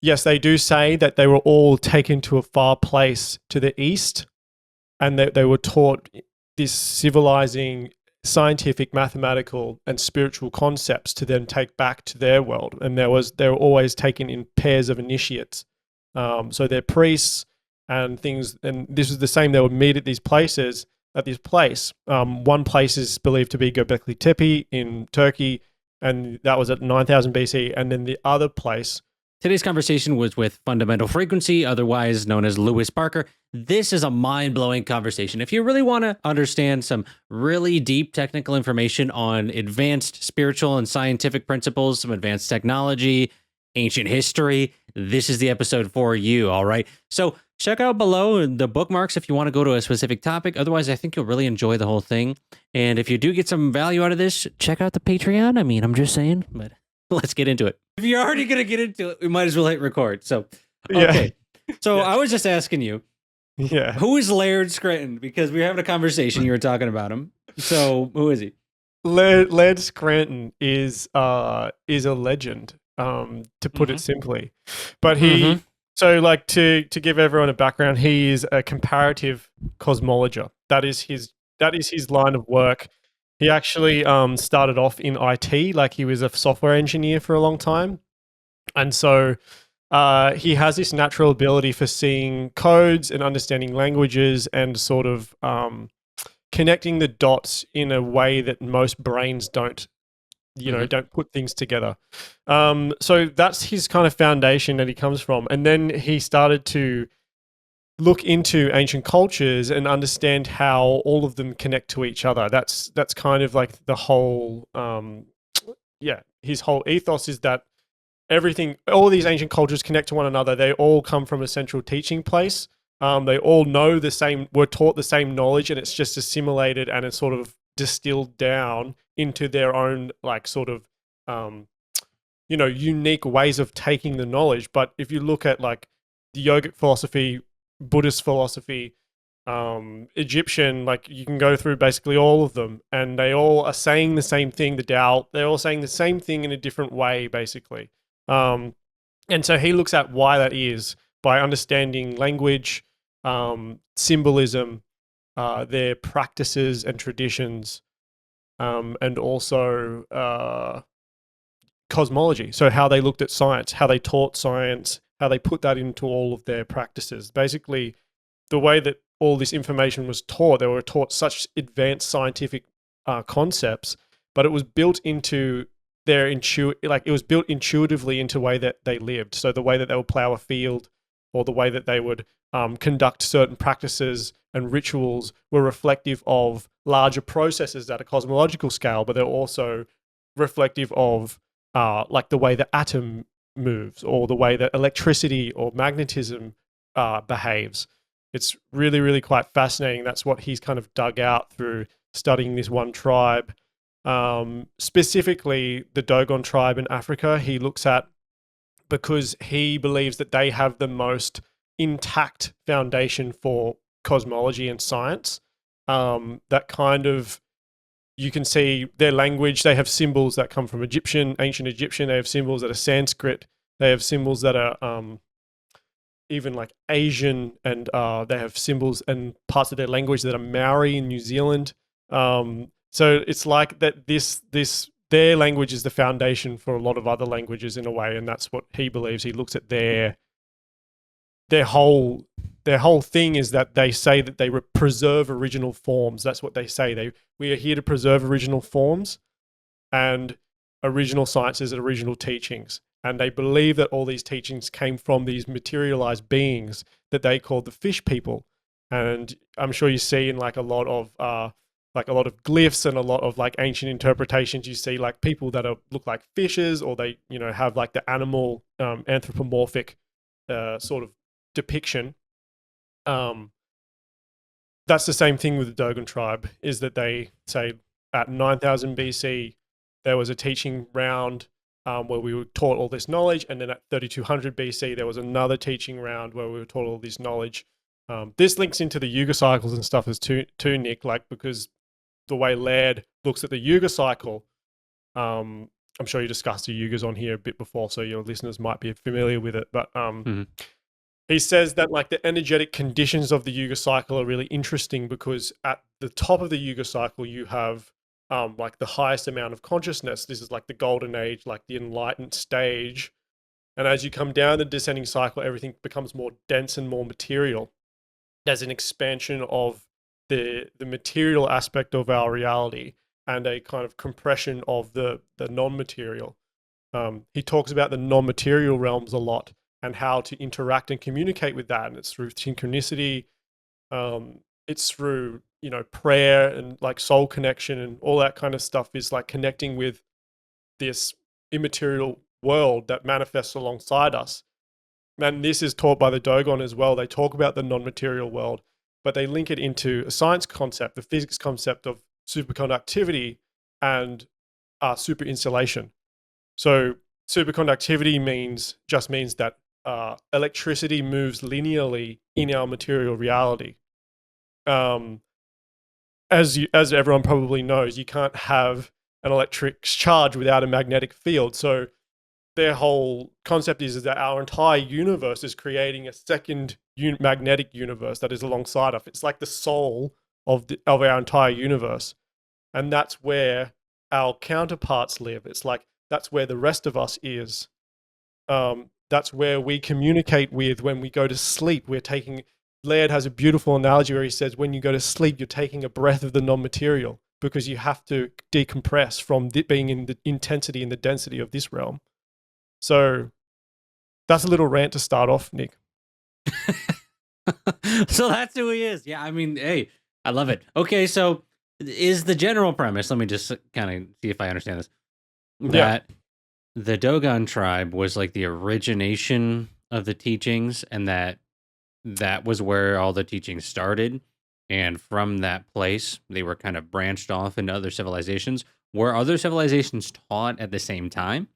yes, they do say that they were all taken to a far place to the east, and that they were taught this civilizing, scientific, mathematical, and spiritual concepts to then take back to their world. And they were always taken in pairs of initiates. So they're priests and things, and this was the same. They would meet at these places. At this place, one place is believed to be Göbekli Tepe in Turkey, and that was at 9000 BC. And then the other place. Today's conversation was with Fundamental Frequency, otherwise known as Lewis Parker. This is a mind-blowing conversation. If you really want to understand some really deep technical information on advanced spiritual and scientific principles, some advanced technology, ancient history, this is the episode for you, all right? So check out below the bookmarks if you want to go to a specific topic. Otherwise, I think you'll really enjoy the whole thing. And if you do get some value out of this, check out the Patreon. I mean, I'm just saying, but let's get into it. If you're already going to get into it, we might as well hit record. So, okay. Yeah. So Yeah. I was just asking you, who is Laird Scranton? Because we were having a conversation, you were talking about him. So who is he? Laird Scranton is a legend, to put it simply. But so like to give everyone a background, he is a comparative cosmologer. That is his line of work. He actually started off in IT, like he was a software engineer for a long time. And so he has this natural ability for seeing codes and understanding languages and sort of connecting the dots in a way that most brains don't, don't put things together. So that's his kind of foundation that he comes from. And then he started to look into ancient cultures and understand how all of them connect to each other. That's kind of like the whole, his whole ethos is that all these ancient cultures connect to one another. They all come from a central teaching place. They all know were taught the same knowledge, and it's just assimilated and it's sort of distilled down into their own like sort of, unique ways of taking the knowledge. But if you look at like the yogic philosophy, Buddhist philosophy, Egyptian, like you can go through basically all of them, and they all are saying the same thing. The Tao, they're all saying the same thing in a different way, basically. And so he looks at why that is by understanding language, symbolism, their practices and traditions, and also cosmology. So how they looked at science, how they taught science, how they put that into all of their practices. Basically, the way that all this information was taught, they were taught such advanced scientific concepts, but it was built into it was built intuitively into the way that they lived. So the way that they would plow a field, or the way that they would conduct certain practices and rituals, were reflective of larger processes at a cosmological scale, but they're also reflective of like the way the atom moves, or the way that electricity or magnetism behaves. It's really, really quite fascinating. That's what he's kind of dug out through studying this one tribe. Specifically the Dogon tribe in Africa, he looks at, because he believes that they have the most intact foundation for cosmology and science. That kind of, you can see their language, they have symbols that come from ancient Egyptian, they have symbols that are Sanskrit, they have symbols that are even like Asian, and they have symbols and parts of their language that are Maori in New Zealand. So it's like that their language is the foundation for a lot of other languages in a way, and that's what he believes. He looks at their whole thing is that they say that they preserve original forms. That's what they say. We are here to preserve original forms and original sciences and original teachings. And they believe that all these teachings came from these materialized beings that they call the fish people. And I'm sure you see in like a lot of glyphs and a lot of like ancient interpretations, you see like people that look like fishes, or they have like the animal anthropomorphic sort of depiction. That's the same thing with the Dogon tribe, is that they say at 9000 BC there was a teaching round where we were taught all this knowledge, and then at 3200 BC there was another teaching round where we were taught all this knowledge. This links into the yuga cycles and stuff as too, Nick, like, because the way Laird looks at the yuga cycle, I'm sure you discussed the yugas on here a bit before, so your listeners might be familiar with it. But Mhm. he says that like the energetic conditions of the yuga cycle are really interesting because at the top of the yuga cycle you have like the highest amount of consciousness. This is like the golden age, like the enlightened stage. And as you come down the descending cycle, everything becomes more dense and more material. There's an expansion of the material aspect of our reality and a kind of compression of the non-material. He talks about the non-material realms a lot and how to interact and communicate with that. And it's through synchronicity. It's through, prayer and like soul connection and all that kind of stuff is like connecting with this immaterial world that manifests alongside us. And this is taught by the Dogon as well. They talk about the non-material world, but they link it into a science concept, the physics concept of superconductivity and super insulation. So superconductivity just means that electricity moves linearly in our material reality. Um, as everyone probably knows, you can't have an electric charge without a magnetic field. So their whole concept is that our entire universe is creating a second magnetic universe that is alongside us. It's like the soul of our entire universe, and that's where our counterparts live. It's like that's where the rest of us is. That's where we communicate with when we go to sleep. We're taking. Laird has a beautiful analogy where he says, when you go to sleep, you're taking a breath of the non-material because you have to decompress from being in the intensity and the density of this realm. So that's a little rant to start off, Nick. So that's who he is. Yeah, I mean, hey, I love it. Okay, so is the general premise, let me just kind of see if I understand this, Yeah. that the Dogon tribe was like the origination of the teachings, and that was where all the teachings started, and from that place they were kind of branched off into other civilizations. Were other civilizations taught at the same time?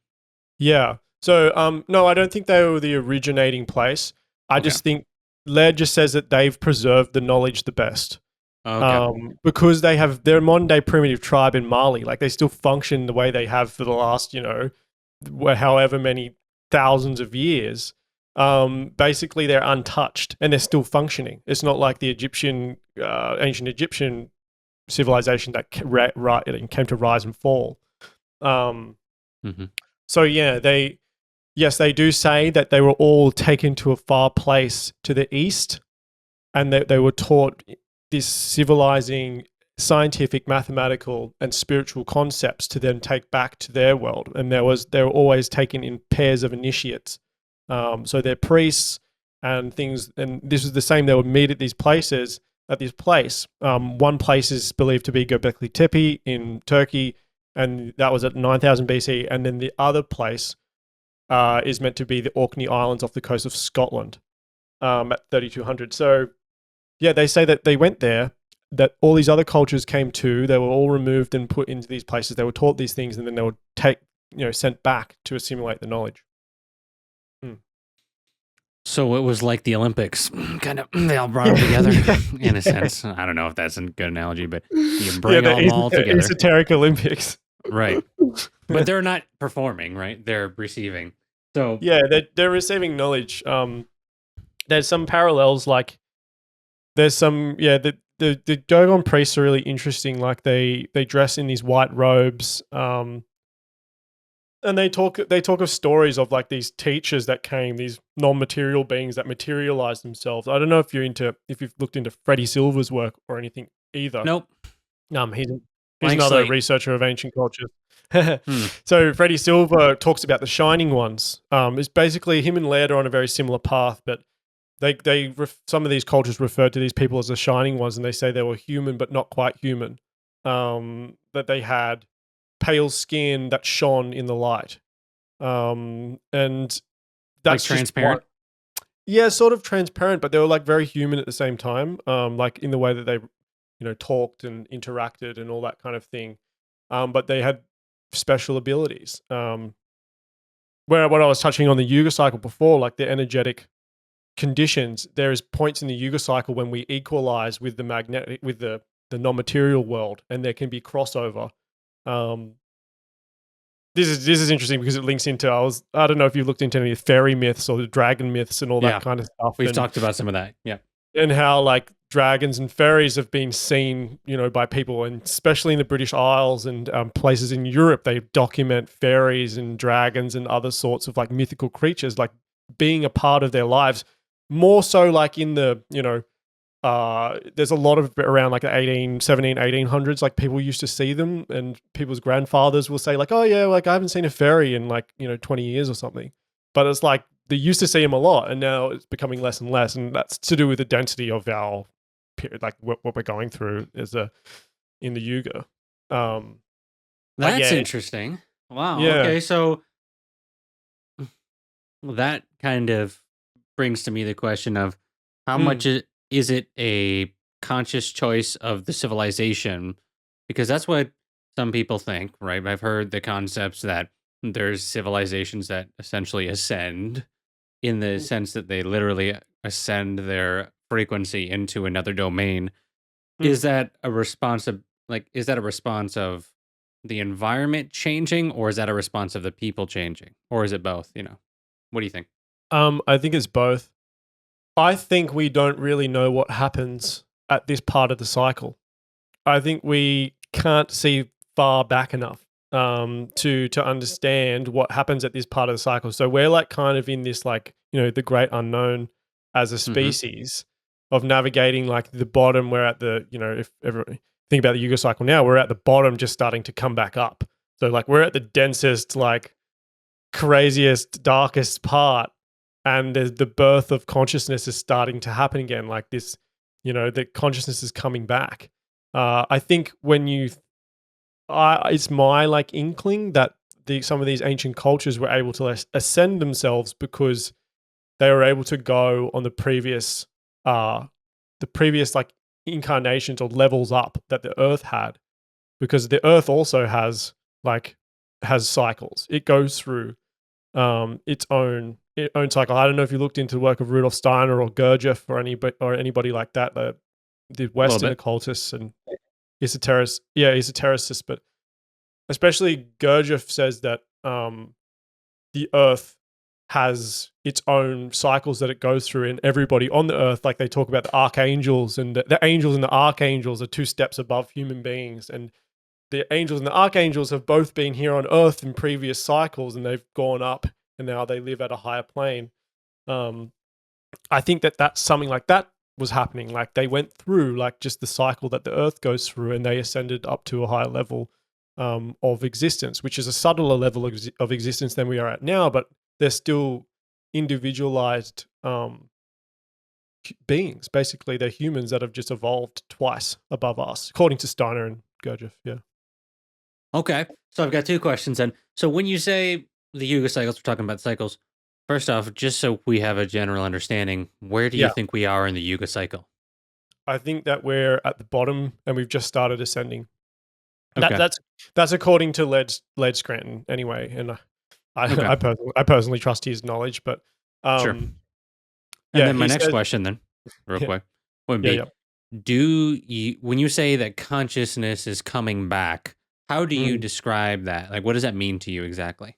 Yeah. So no, I don't think they were the originating place. I Okay. just think Laird just says that they've preserved the knowledge the best. Okay. Because they're a modern day primitive tribe in Mali. Like they still function the way they have for the last, however many thousands of years. Basically, they're untouched and they're still functioning. It's not like the ancient Egyptian civilization that came to rise and fall. Um, Hmm. so yeah, they do say that they were all taken to a far place to the east, and they were taught this civilizing, scientific, mathematical, and spiritual concepts to then take back to their world. And they were always taken in pairs of initiates. So they're priests and things, and this was the same. They would meet at these places. At this place, one place is believed to be Göbekli Tepe in Turkey, and that was at 9000 BC. And then the other place is meant to be the Orkney Islands off the coast of Scotland at 3200. So yeah, they say that they went there, that all these other cultures came too. They were all removed and put into these places. They were taught these things, and then they were sent back to assimilate the knowledge. Hmm. So it was like the Olympics, kind of. They all brought them together, in a sense. I don't know if that's a good analogy, but you Yeah, bring the them all together, esoteric Olympics. right? But they're not performing, right? They're receiving. So Yeah, they're receiving knowledge. There's some parallels, like there's some the Dogon priests are really interesting. Like they dress in these white robes. And they talk of stories of like these teachers that came, these non-material beings that materialized themselves. I don't know if you've looked into Freddie Silver's work or anything either. nope, He's blank another slate. researcher of ancient cultures. Hmm. So Freddie Silver talks about the Shining Ones. It's basically him and Laird are on a very similar path, but some of these cultures refer to these people as the Shining Ones, and they say they were human but not quite human. That they had pale skin that shone in the light. And Like that's just transparent. what. Yeah, sort of transparent, but they were like very human at the same time. Like in the way that they, talked and interacted and all that kind of thing. But they had special abilities. Where what I was touching on the Yuga cycle before, like the energetic conditions, there is points in the Yuga cycle when we equalize with the magnetic, with the non-material world, and there can be crossover. Um, this is interesting because it links into I don't know if you looked into any fairy myths or the dragon myths and all that Yeah, kind of stuff, we've talked about some of that. Yeah. and how like dragons and fairies have been seen, by people, and especially in the British Isles and places in Europe, they document fairies and dragons and other sorts of like mythical creatures like being a part of their lives. More so, like in the there's a lot of around like the 1800s, like people used to see them, and people's grandfathers will say like, oh yeah, like I haven't seen a fairy in like 20 years or something, but it's like they used to see them a lot, and now it's becoming less and less, and that's to do with the density of our period, like what we're going through is in the yuga. But That's yeah, interesting. Wow. yeah. Okay. So that kind of brings to me the question of how Mm, much is it a conscious choice of the civilization? Because that's what some people think, right? I've heard the concepts that there's civilizations that essentially ascend in the mm, sense that they literally ascend their frequency into another domain. Is mm. that a response of is that a response of the environment changing, or is that a response of the people changing? Or is it both? What do you think? I think it's both. I think we don't really know what happens at this part of the cycle. I think we can't see far back enough to understand what happens at this part of the cycle. So we're like kind of in this like the great unknown as a Mhm. species of navigating like the bottom. We're at the if ever think about the Yuga cycle now, we're at the bottom, just starting to come back up. So like we're at the densest, like craziest, darkest part, and the birth of consciousness is starting to happen again. Like this, the consciousness is coming back. I think when it's my like inkling that some of these ancient cultures were able to ascend themselves because they were able to go on uh, the previous like incarnations or levels up that the Earth had, because the Earth also like has cycles. It goes through its own cycle. I don't know if you looked into the work of Rudolf Steiner or Gurdjieff or anybody like that, the A little Western bit. occultists and esotericists, but especially Gurdjieff says that the Earth has its own cycles that it goes through, and everybody on the Earth, like they talk about the archangels, and the angels and the archangels are two steps above human beings, and the angels and the archangels have both been here on Earth in previous cycles, and they've gone up, and now they live at a higher plane. Um, I think that that's something like that was happening. Like they went through like just the cycle that the Earth goes through, and they ascended up to a higher level of existence, which is a subtler level of existence than we are at now. But they're still individualized beings. Basically, they're humans that have just evolved twice above us, according to Steiner and Gurdjieff. Yeah. Okay. So I've got two questions then. So when you say the Yuga cycles, we're talking about cycles. First off, just so we have a general understanding, where do you Yeah. think we are in the Yuga cycle? I think that we're at the bottom and we've just started ascending. That Okay. that's according to Led Scranton anyway, and Okay. I personally trust his knowledge, but Sure. um, And yeah, then my he next says, question then, real yeah, quick, would yeah, be yeah. do you when you say that consciousness is coming back, how do you Mm. describe that? Like what does that mean to you exactly?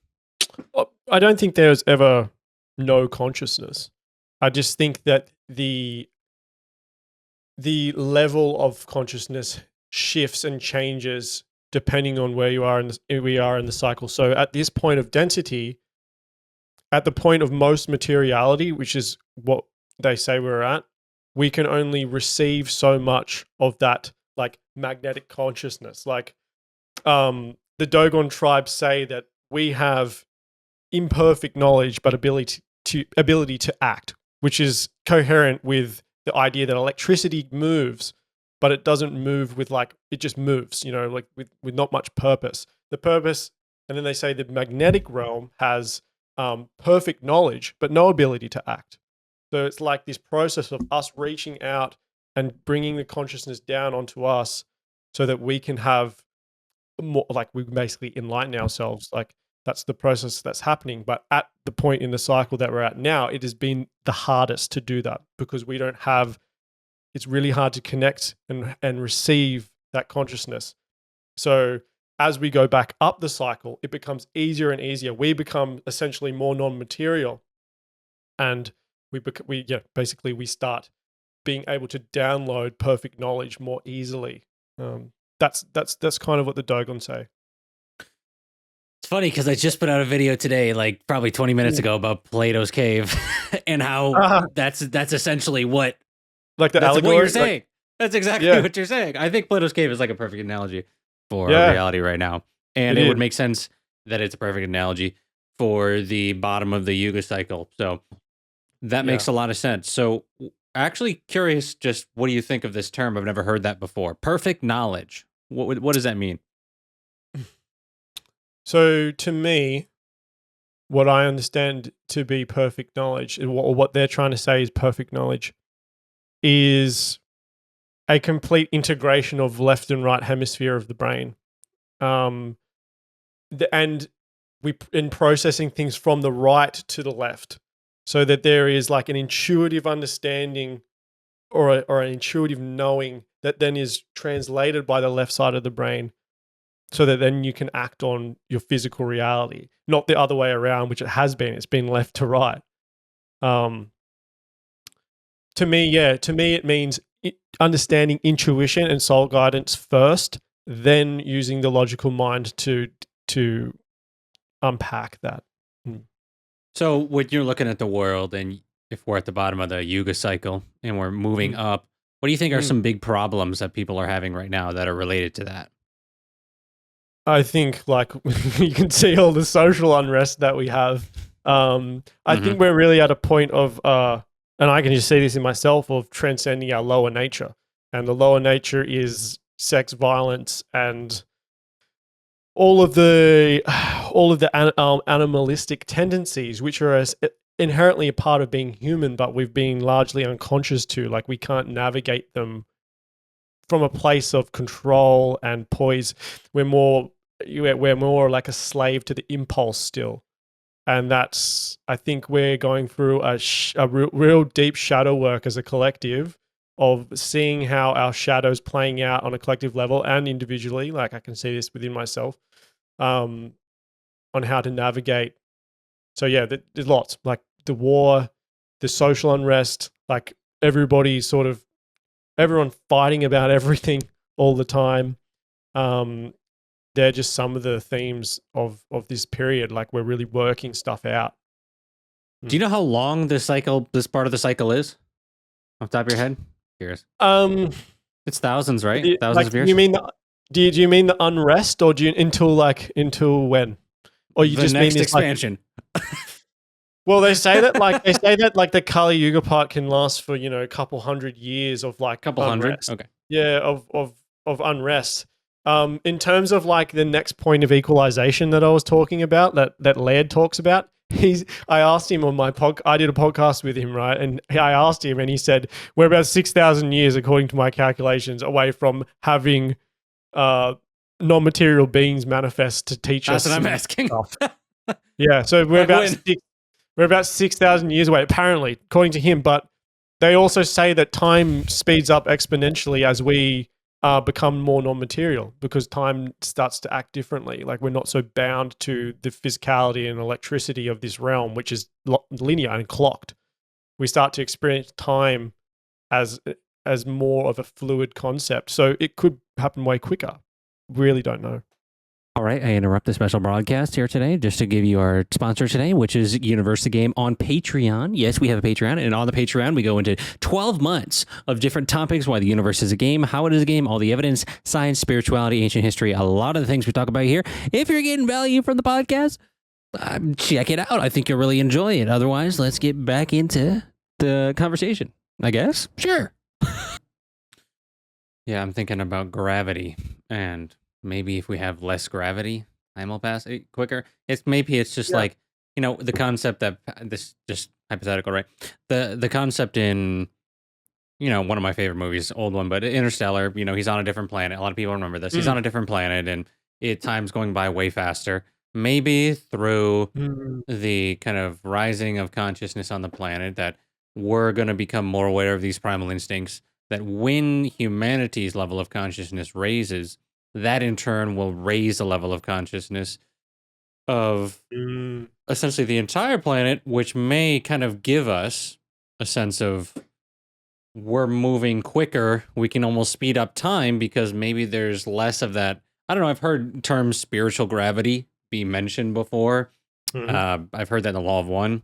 Well, I don't think there's ever no consciousness. I just think that the level of consciousness shifts and changes depending on where we are in the cycle. So at this point of density, at the point of most materiality, which is what they say we're at, we can only receive so much of that like magnetic consciousness. Like the Dogon tribes say that we have imperfect knowledge but ability to act, which is coherent with the idea that electricity moves, but it doesn't move with like it just moves, like with not much purpose. The purpose, and then they say the magnetic realm has perfect knowledge but no ability to act. So it's like this process of us reaching out and bringing the consciousness down onto us so that we can have more, like we can basically enlighten ourselves. Like that's the process that's happening. But at the point in the cycle that we're at now, it has been the hardest to do that because we don't have, it's really hard to connect and receive that consciousness. So as we go back up the cycle, it becomes easier and easier. We become essentially more non-material, and basically we start being able to download perfect knowledge more easily. That's kind of what the Dogon say. It's funny because I just put out a video today, like probably 20 minutes ago, about Plato's cave and how that's essentially what like the that's allegory. what you're saying. That's exactly Yeah. what you're saying. I think Plato's cave is like a perfect analogy for Yeah. reality right now, and It it would is. make sense that it's a perfect analogy for the bottom of the yuga cycle. So that makes a lot of sense. So actually curious, just what do you think of this term? I've never heard that before. Perfect knowledge. What does that mean? So to me, what I understand to be perfect knowledge, or what they're trying to say is perfect knowledge, is a complete integration of left and right hemisphere of the brain. And in processing things from the right to the left, so that there is like an intuitive understanding or an intuitive knowing that then is translated by the left side of the brain, so that then you can act on your physical reality, not the other way around, which it has been. It's been left to right. To me, it means understanding intuition and soul guidance first, then using the logical mind to unpack that. So when you're looking at the world, and if we're at the bottom of the yuga cycle and we're moving up, what do you think are some big problems that people are having right now that are related to that? I think, like, you can see all the social unrest that we have. I think we're really at a point of, and I can just see this in myself, of transcending our lower nature. And the lower nature is sex, violence, and all of the animalistic tendencies, which are inherently a part of being human, but we've been largely unconscious to. Like, we can't navigate them from a place of control and poise. We're more like a slave to the impulse still. And that's, I think we're going through a real deep shadow work as a collective, of seeing how our shadows playing out on a collective level and individually. Like, I can see this within myself, on how to navigate. So yeah, there's lots, like the war, the social unrest, like everybody everyone fighting about everything all the time. They're just some of the themes of this period. Like, we're really working stuff out. Do you know how long this part of the cycle is? Off the top of your head? Curious. It's thousands, right? Thousands of years. Do you mean the unrest, or do you until when? Or you the just next mean this expansion? Well, they say that the Kali Yuga part can last for, a couple hundred years of like couple unrest. hundred. Okay. Yeah, of unrest. In terms of like the next point of equalization that I was talking about, that Laird talks about, I asked him on my I did a podcast with him, right? And I asked him, and he said, we're about 6,000 years, according to my calculations, away from having non-material beings manifest to teach us. That's what I'm asking. Yeah, so we're about 6,000 years away, apparently, according to him. But they also say that time speeds up exponentially as we become more non-material, because time starts to act differently. Like, we're not so bound to the physicality and electricity of this realm, which is linear and clocked. We start to experience time as more of a fluid concept. So it could happen way quicker. Really don't know. All right, I interrupt the special broadcast here today just to give you our sponsor today, which is Universe the Game on Patreon. Yes, we have a Patreon, and on the Patreon, we go into 12 months of different topics: why the universe is a game, how it is a game, all the evidence, science, spirituality, ancient history, a lot of the things we talk about here. If you're getting value from the podcast, check it out. I think you'll really enjoy it. Otherwise, let's get back into the conversation, I guess. Sure. Yeah, I'm thinking about gravity, and maybe if we have less gravity, time will pass quicker. It's just like, the concept that this just hypothetical, right? The concept in, one of my favorite movies, old one, but Interstellar, he's on a different planet. A lot of people remember this. He's on a different planet, and time's going by way faster. Maybe through the kind of rising of consciousness on the planet, that we're going to become more aware of these primal instincts, that when humanity's level of consciousness raises, that in turn will raise the level of consciousness of Mm. essentially the entire planet, which may kind of give us a sense of we're moving quicker. We can almost speed up time because maybe there's less of that. I don't know. I've heard terms spiritual gravity be mentioned before. Mhm. I've heard that in the Law of One.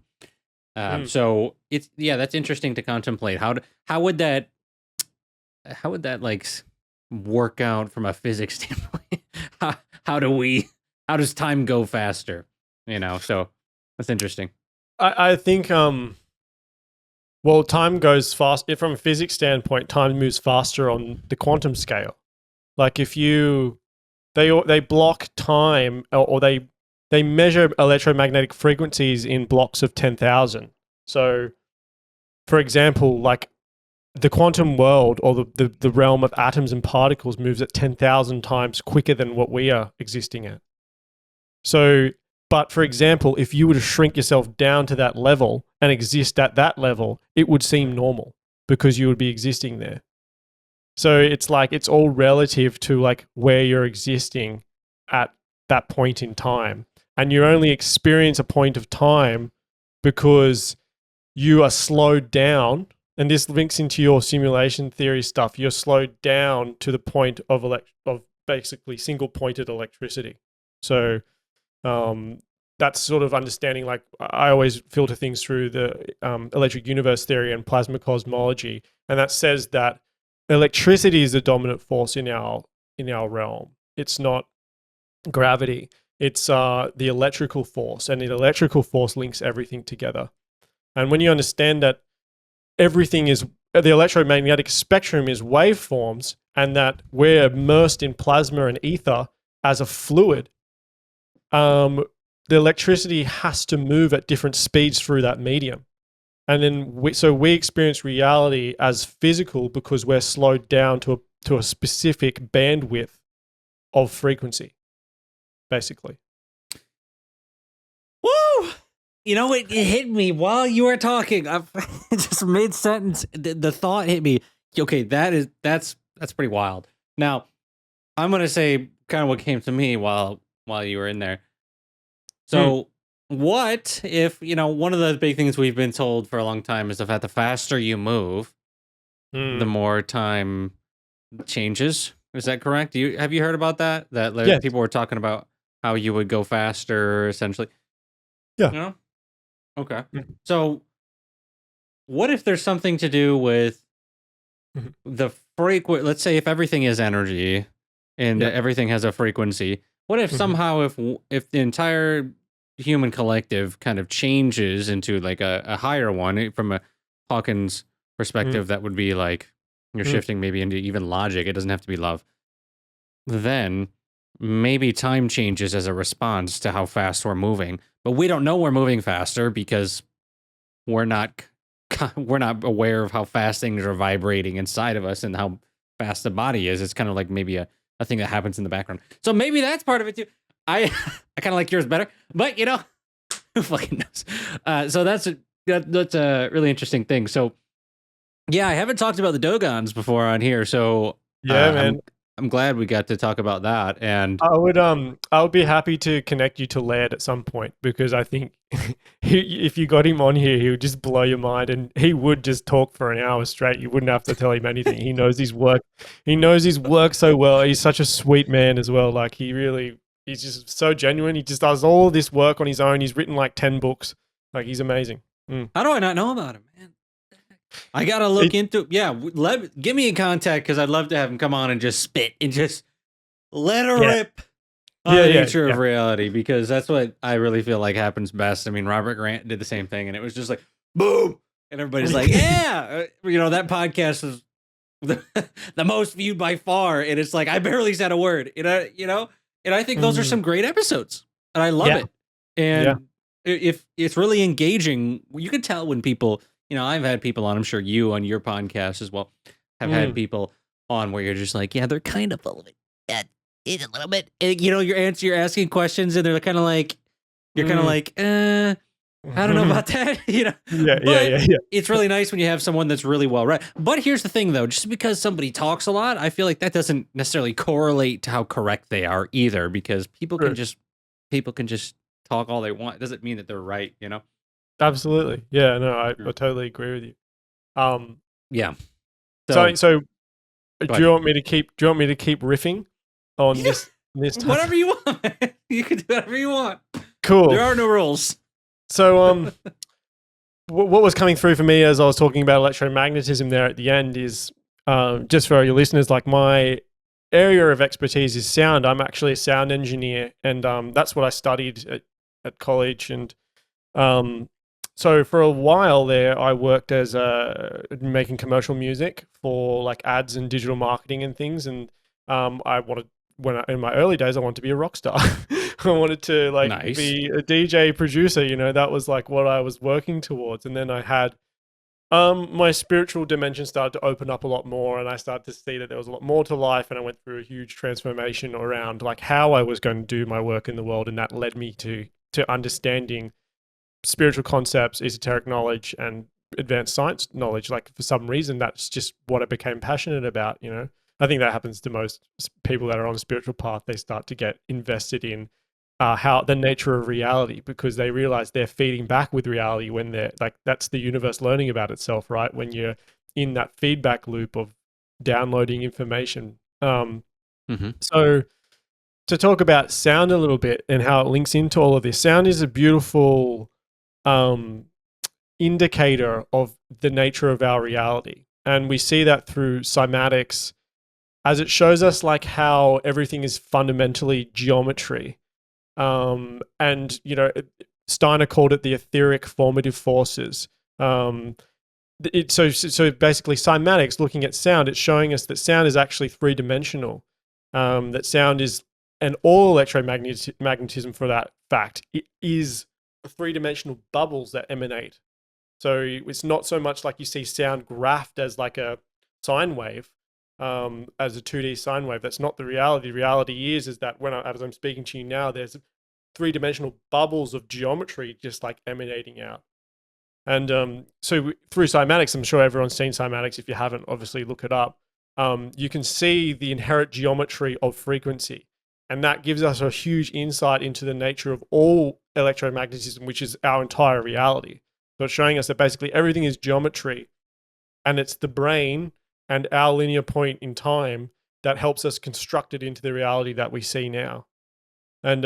Mm. So it's that's interesting to contemplate. How would that like work out from a physics standpoint? how how do we how does time go faster? So that's interesting. I think well, time goes fast from a physics standpoint. Time moves faster on the quantum scale. Like if you they block time, or they measure electromagnetic frequencies in blocks of 10,000. So, for example, like the quantum world, or the realm of atoms and particles, moves at 10,000 times quicker than what we are existing at. So, but for example, if you were to shrink yourself down to that level and exist at that level, it would seem normal because you would be existing there. So it's like it's all relative to like where you're existing at that point in time. And you only experience a point of time because you are slowed down. And this links into your simulation theory stuff. You're slowed down to the point of of basically single pointed electricity. So that's sort of understanding. Like I always filter things through the electric universe theory and plasma cosmology, and that says that electricity is the dominant force in our realm. It's not gravity. It's the electrical force, and the electrical force links everything together. And when you understand that everything is the electromagnetic spectrum is waveforms, and that we're immersed in plasma and ether as a fluid, the electricity has to move at different speeds through that medium. And then we experience reality as physical because we're slowed down to a specific bandwidth of frequency, basically. Woo! It hit me while you were talking. Just mid sentence, the thought hit me. Okay, that's pretty wild. Now, I'm gonna say kind of what came to me while you were in there. So, what if one of the big things we've been told for a long time is the faster you move, the more time changes. Is that correct? Have you heard about that? That Yes. people were talking about how you would go faster, essentially. Yeah. No. Okay. Mhm. So, what if there's something to do with Mhm. the frequency? Let's say if everything is energy and Yeah. everything has a frequency. What if Mhm. somehow if the entire human collective kind of changes into like a higher one from a Hawkins perspective, that would be like you're shifting maybe into even logic. It doesn't have to be love. Then maybe time changes as a response to how fast we're moving, but we don't know we're moving faster because we're not we're not aware of how fast things are vibrating inside of us and how fast the body is. It's kind of like maybe a thing that happens in the background. So maybe that's part of it too. I I kind of like yours better, but who fucking knows? So that's a really interesting thing. So yeah, I haven't talked about the dogons before on here, so Yeah, I'm man. glad we got to talk about that. And I would be happy to connect you to Laird at some point because I think if you got him on here, he would just blow your mind, and he would just talk for an hour straight. You wouldn't have to tell him anything. He knows his work. He knows his work so well. He's such a sweet man as well. Like he's just so genuine. He just does all this work on his own. He's written like 10 books. Like he's amazing. how do I not know about him, man? I gotta look into. Yeah, give me a contact because I'd love to have him come on and just spit and just let her rip on the nature of reality, because that's what I really feel like happens best. I mean, Robert Grant did the same thing, and it was just like boom, and everybody's like, yeah, that podcast is the most viewed by far, and it's like I barely said a word, and I think those are some great episodes, and I love it. And if it's really engaging, you can tell when people. I've had people on, I'm sure you on your podcast as well, have had people on where you're just like, yeah, they're kind of full of it. Yeah, it's a little bit. And, you're asking questions and they're kind of like, you're kind of like, I don't know about that, Yeah, yeah, but yeah, yeah. it's really nice when you have someone that's really well read. But here's the thing, though: just because somebody talks a lot, I feel like that doesn't necessarily correlate to how correct they are either. Because True. people can just talk all they want. It doesn't mean that they're right, Absolutely. Yeah, no, I Mm. totally agree with you. Um, Yeah. so So so go do ahead. you want me to keep riffing on Yeah, this type whatever of you want. You can do whatever you want. cool. There are no rules. So what was coming through for me as I was talking about electromagnetism there at the end is just for your listeners, like my area of expertise is sound. I'm actually a sound engineer, and that's what I studied at college. And um, so for a while there, I worked as making commercial music for like ads and digital marketing and things. And I wanted in my early days, I wanted to be a rock star. I wanted to like Nice. be a DJ producer. That was like what I was working towards. And then I had my spiritual dimension started to open up a lot more, and I started to see that there was a lot more to life. And I went through a huge transformation around like how I was going to do my work in the world, and that led me to understanding spiritual concepts, esoteric knowledge, and advanced science knowledge. Like for some reason, that's just what I became passionate about. I think that happens to most people that are on a spiritual path. They start to get invested in how the nature of reality, because they realize they're feeding back with reality when they're like, that's the universe learning about itself, right? When you're in that feedback loop of downloading information. Mm-hmm. So to talk about sound a little bit and how it links into all of this, sound is a beautiful um, indicator of the nature of our reality. And we see that through cymatics, as it shows us like how everything is fundamentally geometry. And, Steiner called it the etheric formative forces. So basically, cymatics, looking at sound, it's showing us that sound is actually three-dimensional. That sound is, and all electromagnetism for that fact, it is three-dimensional bubbles that emanate. So it's not so much like you see sound graphed as like a sine wave, as a 2D sine wave. That's not the reality. The reality is that as I'm speaking to you now, there's three-dimensional bubbles of geometry just like emanating out. And so through cymatics, I'm sure everyone's seen cymatics. If you haven't, obviously look it up. You can see the inherent geometry of frequency. And that gives us a huge insight into the nature of all electromagnetism, which is our entire reality. So it's showing us that basically everything is geometry, and it's the brain and our linear point in time that helps us construct it into the reality that we see now. And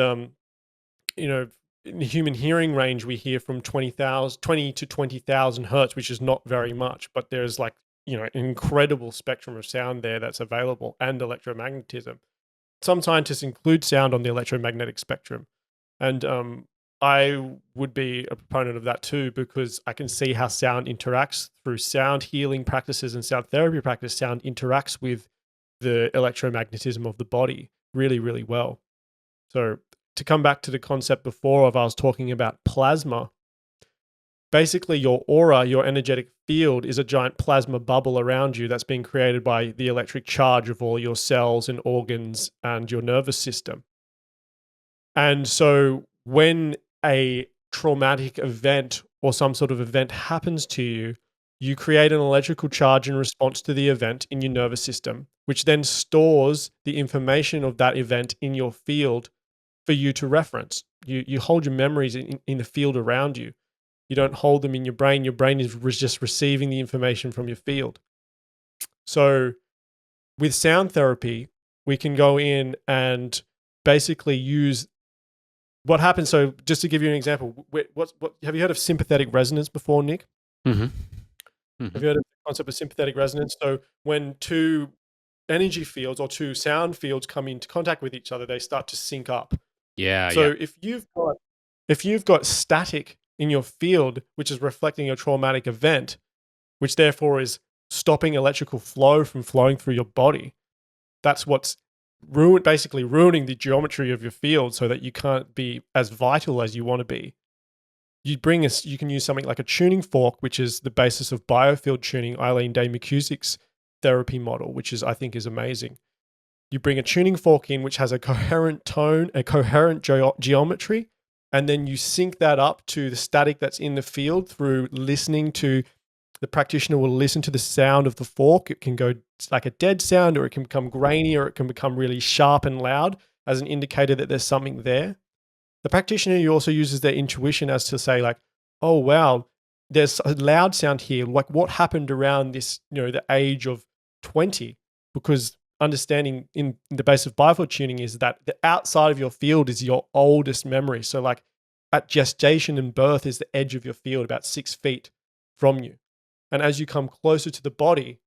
in the human hearing range, we hear from 20 to 20,000 hertz, which is not very much, but there's like, an incredible spectrum of sound there that's available, and electromagnetism. Some scientists include sound on the electromagnetic spectrum. And I would be a proponent of that too, because I can see how sound interacts through sound healing practices and sound therapy practice. Sound interacts with the electromagnetism of the body really, really well. So to come back to the concept before of I was talking about plasma, basically your aura, your energetic field, is a giant plasma bubble around you that's being created by the electric charge of all your cells and organs and your nervous system. And so when a traumatic event or some sort of event happens to you, you create an electrical charge in response to the event in your nervous system, which then stores the information of that event in your field for you to reference. You hold your memories in the field around you. You don't hold them in your brain. Your brain is just receiving the information from your field. So with sound therapy, we can go in and basically use what happens. So just to give you an example, what have you heard of sympathetic resonance before, Nick? Mm-hmm. Have Mm-hmm. you heard of the concept of sympathetic resonance? So when two energy fields or two sound fields come into contact with each other, they start to sync up. Yeah, yeah. So if you've got static in your field, which is reflecting a traumatic event, which therefore is stopping electrical flow from flowing through your body, that's what's basically ruining the geometry of your field, so that you can't be as vital as you want to be. You can use something like a tuning fork, which is the basis of biofield tuning, Eileen Day McCusick's therapy model, which I think is amazing. You bring a tuning fork in which has a coherent tone, a coherent geometry, and then you sync that up to the static that's in the field through listening to the practitioner will listen to the sound of the fork. It can go like a dead sound, or it can become grainy, or it can become really sharp and loud as an indicator that there's something there. The practitioner also uses their intuition as to say like, oh, wow, there's a loud sound here. Like what happened around this, the age of 20? Because understanding in the base of biofield tuning is that the outside of your field is your oldest memory. So like at gestation and birth is the edge of your field about 6 feet from you. And as you come closer to the body,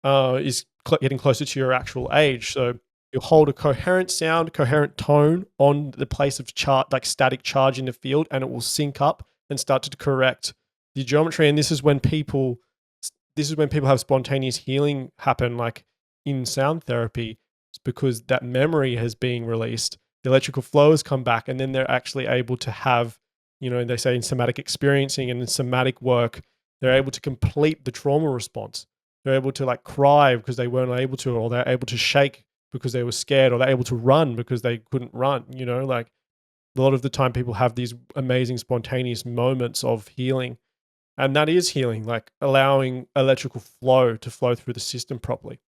is getting closer to your actual age. So you hold a coherent sound, coherent tone on the place of like static charge in the field, and it will sync up and start to correct the geometry. And this is when people have spontaneous healing happen, like in sound therapy. It's because that memory has been released. The electrical flow has come back, and then they're actually able to have, they say in somatic experiencing and in somatic work, they're able to complete the trauma response. They're able to like cry because they weren't able to, or they're able to shake because they were scared, or they're able to run because they couldn't run. Like a lot of the time people have these amazing spontaneous moments of healing. And that is healing, like allowing electrical flow to flow through the system properly.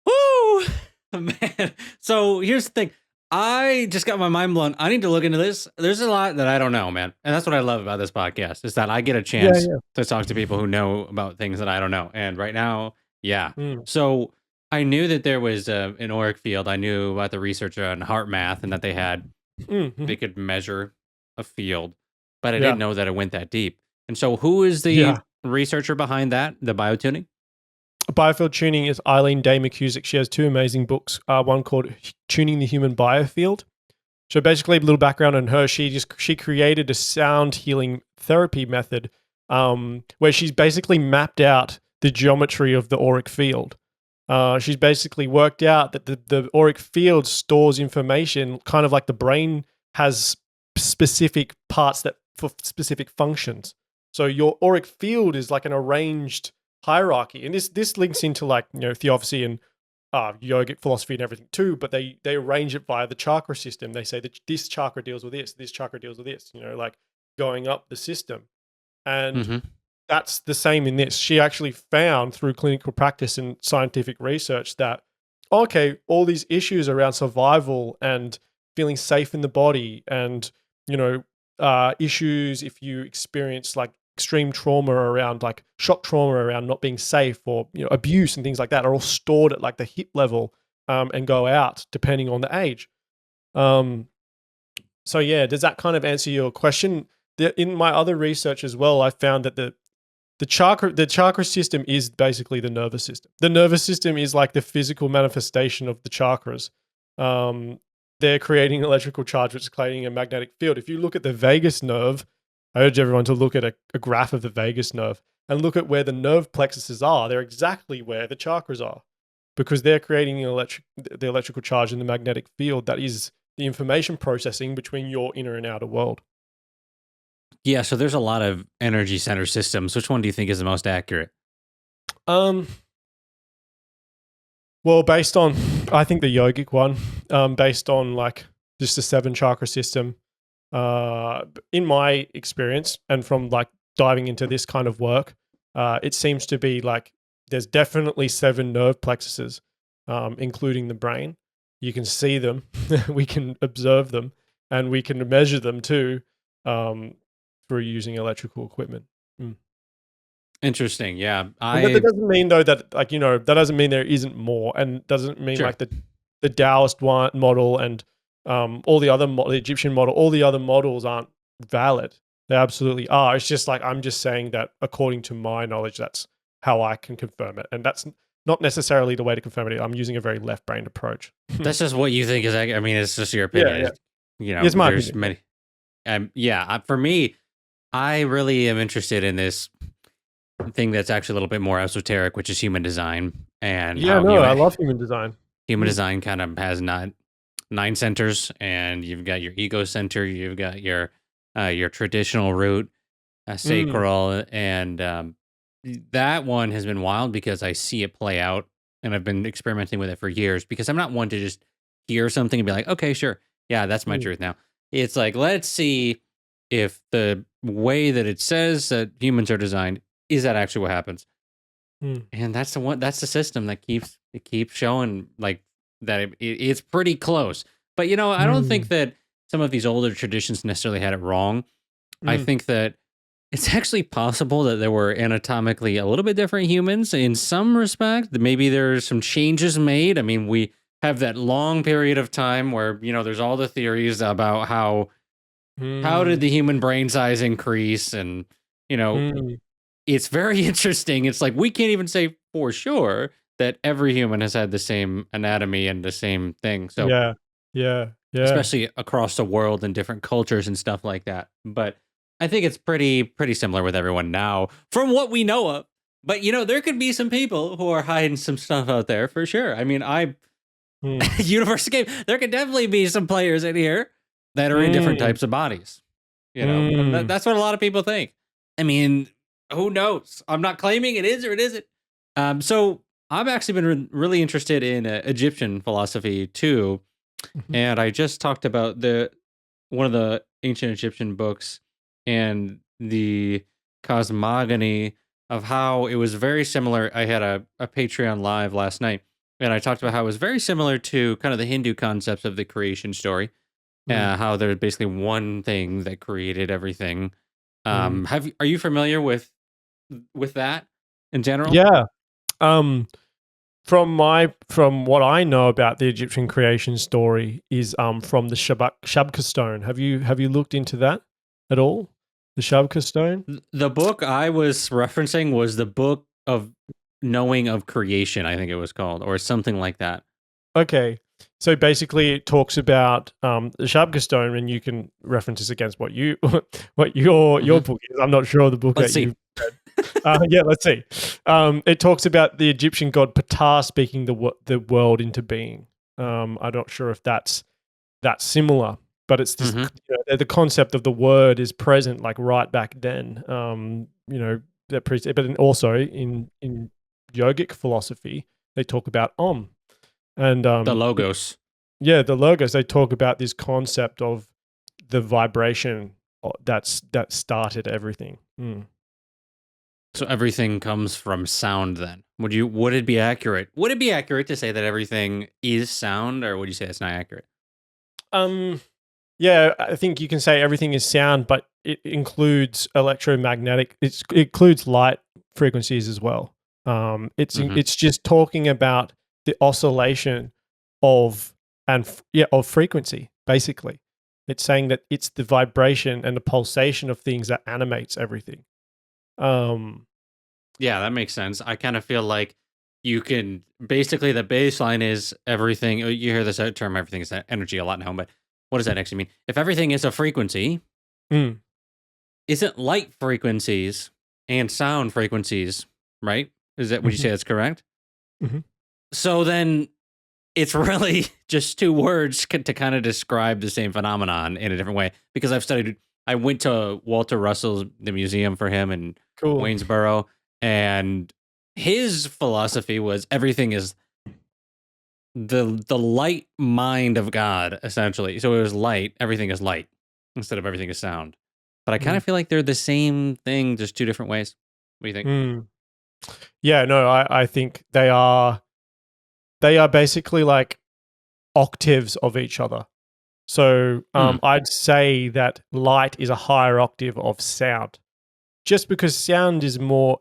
Woo! Man. So here's the thing. I just got my mind blown. I need to look into this. There's a lot that I don't know, man. And that's what I love about this podcast, is that I get a chance to talk to people who know about things that I don't know. And right now, yeah. So I knew that there was an auric field. I knew about the research on heart math and that they could measure a field, but I didn't know that it went that deep. And so who is the researcher behind that, the biotuning? Biofield tuning is Eileen Day McCusick. She has 2 amazing books. One called Tuning the Human Biofield. So basically, a little background on her. She created a sound healing therapy method where she's basically mapped out the geometry of the auric field. She's basically worked out that the auric field stores information, kind of like the brain has specific parts that for specific functions. So your auric field is like an arranged hierarchy, and this links into like theosophy and yogic philosophy and everything too. But they arrange it via the chakra system. They say that this chakra deals with this chakra deals with this. Like going up the system, and that's the same in this. She actually found through clinical practice and scientific research that okay, all these issues around survival and feeling safe in the body, and issues if you experience like extreme trauma around like shock trauma around not being safe, or abuse and things like that, are all stored at like the hip level and go out depending on the age. So yeah, does that kind of answer your question? In my other research as well, I found that the chakra system is basically the nervous system. The nervous system is like the physical manifestation of the chakras. They're creating electrical charge, which is creating a magnetic field. If you look at the vagus nerve, I urge everyone to look at a graph of the vagus nerve and look at where the nerve plexuses are. They're exactly where the chakras are, because they're creating the electrical charge in the magnetic field that is the information processing between your inner and outer world. Yeah, so there's a lot of energy center systems. Which one do you think is the most accurate? Well, based on, I think the yogic one, based on like just the 7 chakra system, in my experience and from like diving into this kind of work, it seems to be like there's definitely 7 nerve plexuses, including the brain. You can see them, we can observe them, and we can measure them too through using electrical equipment. Interesting. Yeah. That doesn't mean though that like, that doesn't mean there isn't more, and doesn't mean like the Taoist one model and all the other the Egyptian model, all the other models aren't valid. They absolutely are. It's just like, I'm just saying that according to my knowledge, that's how I can confirm it. And that's not necessarily the way to confirm it. I'm using a very left-brained approach. That's just what you think is, I mean, it's just your opinion. Yeah. It's my there's opinion. many. For me, I really am interested in this thing that's actually a little bit more esoteric, which is human design. And I love human design. Human design kind of has 9 centers, and you've got your ego center, you've got your traditional root, sacral, and that one has been wild because I see it play out, and I've been experimenting with it for years, because I'm not one to just hear something and be like, okay, sure. Yeah, that's my Mm, truth now. It's like, let's see if the way that it says that humans are designed, is that actually what happens? mm, And that's the system that keeps showing like that it's pretty close. But I don't think mm, that some of these older traditions necessarily had it wrong. I mm, think that it's actually possible that there were anatomically a little bit different humans in some respect. That maybe there's some changes made. I mean, we have that long period of time where, there's all the theories about how did mm, the human brain size increase, and you know, mm. it's very interesting. It's like we can't even say for sure that every human has had the same anatomy and the same thing. So, Yeah, yeah, yeah. especially across the world and different cultures and stuff like that. But I think it's pretty similar with everyone now from what we know of. But there could be some people who are hiding some stuff out there for sure. I mean, Mm, universe game, there could definitely be some players in here that are in different mm, types of bodies. And mm, that's what a lot of people think. I mean, who knows? I'm not claiming it is or it isn't. So I've actually been really interested in Egyptian philosophy too, mhm, and I just talked about the one of the ancient Egyptian books and the cosmogony of how it was very similar. I had a Patreon live last night, and I talked about how it was very similar to kind of the Hindu concepts of the creation story. mm, How there's basically one thing that created everything. mm. Are you familiar with that in general? Yeah. Um, from what I know about the Egyptian creation story is from the Shabka stone. Have you looked into that at all? The Shabka stone? The book I was referencing was the book of knowing of creation, I think it was called, or something like that. Okay. So basically it talks about the Shabka stone, and you can reference this against what you what your Hmm. book is. I'm not sure of the book Let's that see. you've read. Yeah, let's see. It talks about the Egyptian god Ptah speaking the world into being. I'm not sure if that's similar, but it's this. Hmm. The concept of the word is present, like right back then. But then also in yogic philosophy, they talk about Om, and The logos. yeah, the logos. They talk about this concept of the vibration that started everything. Mm. So everything comes from sound then. Would it be accurate? Would it be accurate to say that everything is sound, or would you say it's not accurate? Um, yeah, I think you can say everything is sound, but it includes electromagnetic. It includes light frequencies as well. Hmm. It's just talking about the oscillation of of frequency. Basically, it's saying that it's the vibration and the pulsation of things that animates everything. Um, Yeah, that makes sense. I kind of feel like you can basically the baseline is everything. You hear this term, everything is energy a lot now, but what does that actually mean? If everything is a frequency, mm, isn't light frequencies and sound frequencies, right? Would you mhm, say that's correct? mhm, So then it's really just two words to kind of describe the same phenomenon in a different way. Because I went to Walter Russell's, the museum for him in cool. Waynesboro, and his philosophy was everything is the light mind of God, essentially. So it was light, everything is light instead of everything is sound. But I kind Mm, of feel like they're the same thing, just two different ways. What do you think? mm. Yeah, no, I think they are basically like octaves of each other. So Hmm. I'd say that light is a higher octave of sound, just because sound is more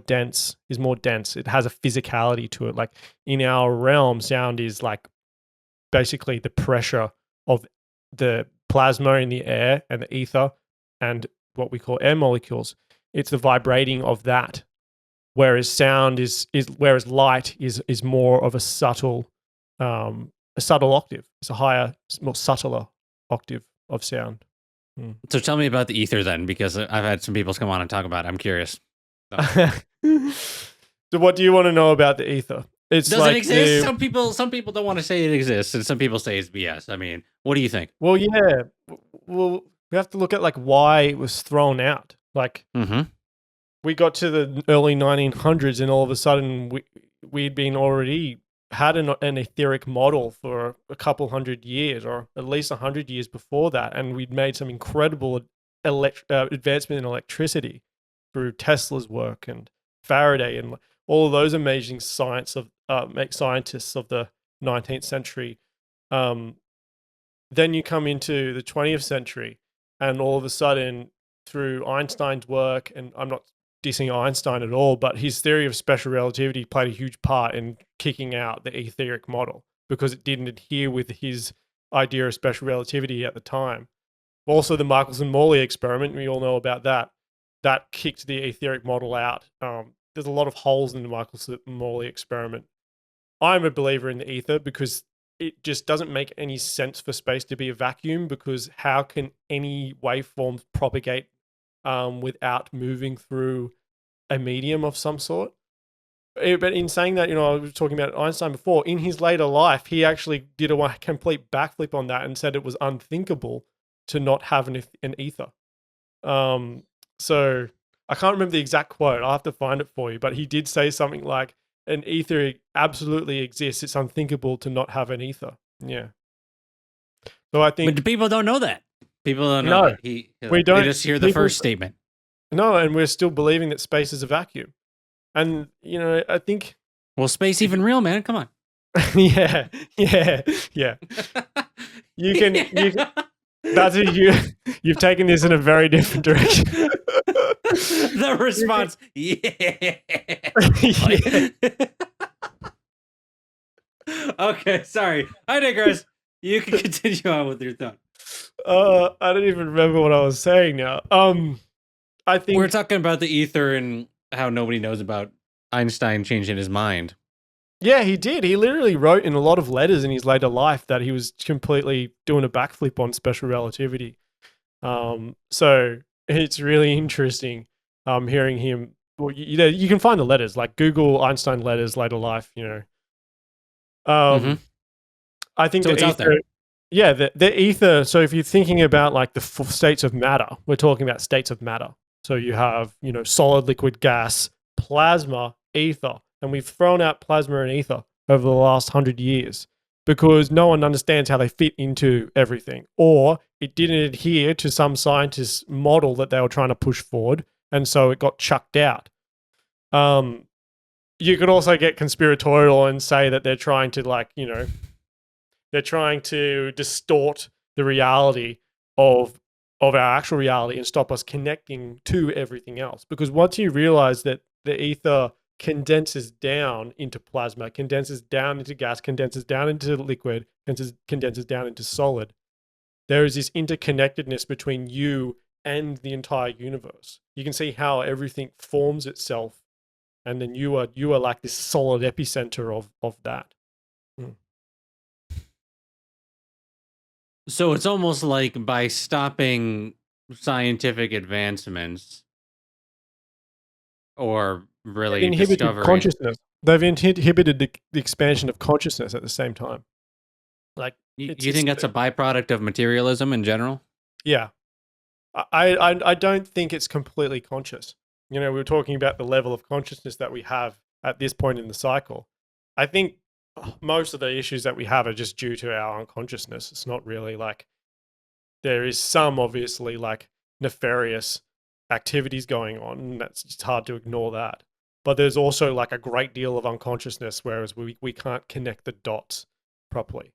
dense. Is more dense. It has a physicality to it. Like in our realm, sound is like basically the pressure of the plasma in the air and the ether and what we call air molecules. It's the vibrating of that. Whereas sound is whereas light is more of a subtle octave. It's a higher, more subtler octave of sound. Mm. So tell me about the ether then, because I've had some people come on and talk about it. I'm curious. So, So what do you want to know about the ether? It's does it like exist? the Some people don't want to say it exists, and some people say it's BS. I mean, what do you think? well, yeah. Well, we have to look at like why it was thrown out. Like Mm-hmm. we got to the early 1900s, and all of a sudden we'd been already had an etheric model for a couple hundred years, or at least 100 years before that, and we'd made some incredible advancement in electricity through Tesla's work and Faraday and all of those amazing scientists of the 19th century. Um, then you come into the 20th century, and all of a sudden, through Einstein's work, and I'm not dissing Einstein at all, but his theory of special relativity played a huge part in kicking out the etheric model because it didn't adhere with his idea of special relativity at the time. Also, the Michelson-Morley experiment, we all know about that. That kicked the etheric model out. There's a lot of holes in the Michelson-Morley experiment. I'm a believer in the ether because it just doesn't make any sense for space to be a vacuum, because how can any waveforms propagate without moving through a medium of some sort? But in saying that, I was talking about Einstein before. In his later life, he actually did a complete backflip on that and said it was unthinkable to not have an ether. So I can't remember the exact quote. I'll have to find it for you. But he did say something like, an ether absolutely exists. It's unthinkable to not have an ether. Yeah. So I think... But people don't know that. People don't know No, that. we don't. They just hear the first statement. No, and we're still believing that space is a vacuum. And, I think... Well, space even real, man? Come on. yeah. You can that's you've taken this in a very different direction. The response, yeah. Okay, sorry. I digress. You can continue on with your thought. I don't even remember what I was saying now. I think we're talking about the ether and how nobody knows about Einstein changing his mind. Yeah, he did. He literally wrote in a lot of letters in his later life that he was completely doing a backflip on special relativity. So it's really interesting hearing him. Well, you can find the letters, like Google Einstein letters later life. I think so it's out there. Yeah, the ether. So if you're thinking about like the states of matter, we're talking about states of matter. So you have solid, liquid, gas, plasma, ether. And we've thrown out plasma and ether over the last 100 years because no one understands how they fit into everything, or it didn't adhere to some scientist's model that they were trying to push forward, and so it got chucked out. You could also get conspiratorial and say that they're trying to they're trying to distort the reality of our actual reality and stop us connecting to everything else. Because once you realize that the ether condenses down into plasma, condenses down into gas, condenses down into liquid, condenses down into solid, there is this interconnectedness between you and the entire universe. You can see how everything forms itself, and then you are like this solid epicenter of that. So it's almost like by stopping scientific advancements, or really They've inhibited discovery. consciousness. They've inhibited the expansion of consciousness at the same time. Like, you think that's a byproduct of materialism in general? Yeah, I don't think it's completely conscious. We were talking about the level of consciousness that we have at this point in the cycle. I think most of the issues that we have are just due to our unconsciousness. It's not really like there is some obviously like nefarious activities going on, and that's just hard to ignore that. But there's also like a great deal of unconsciousness, whereas we can't connect the dots properly.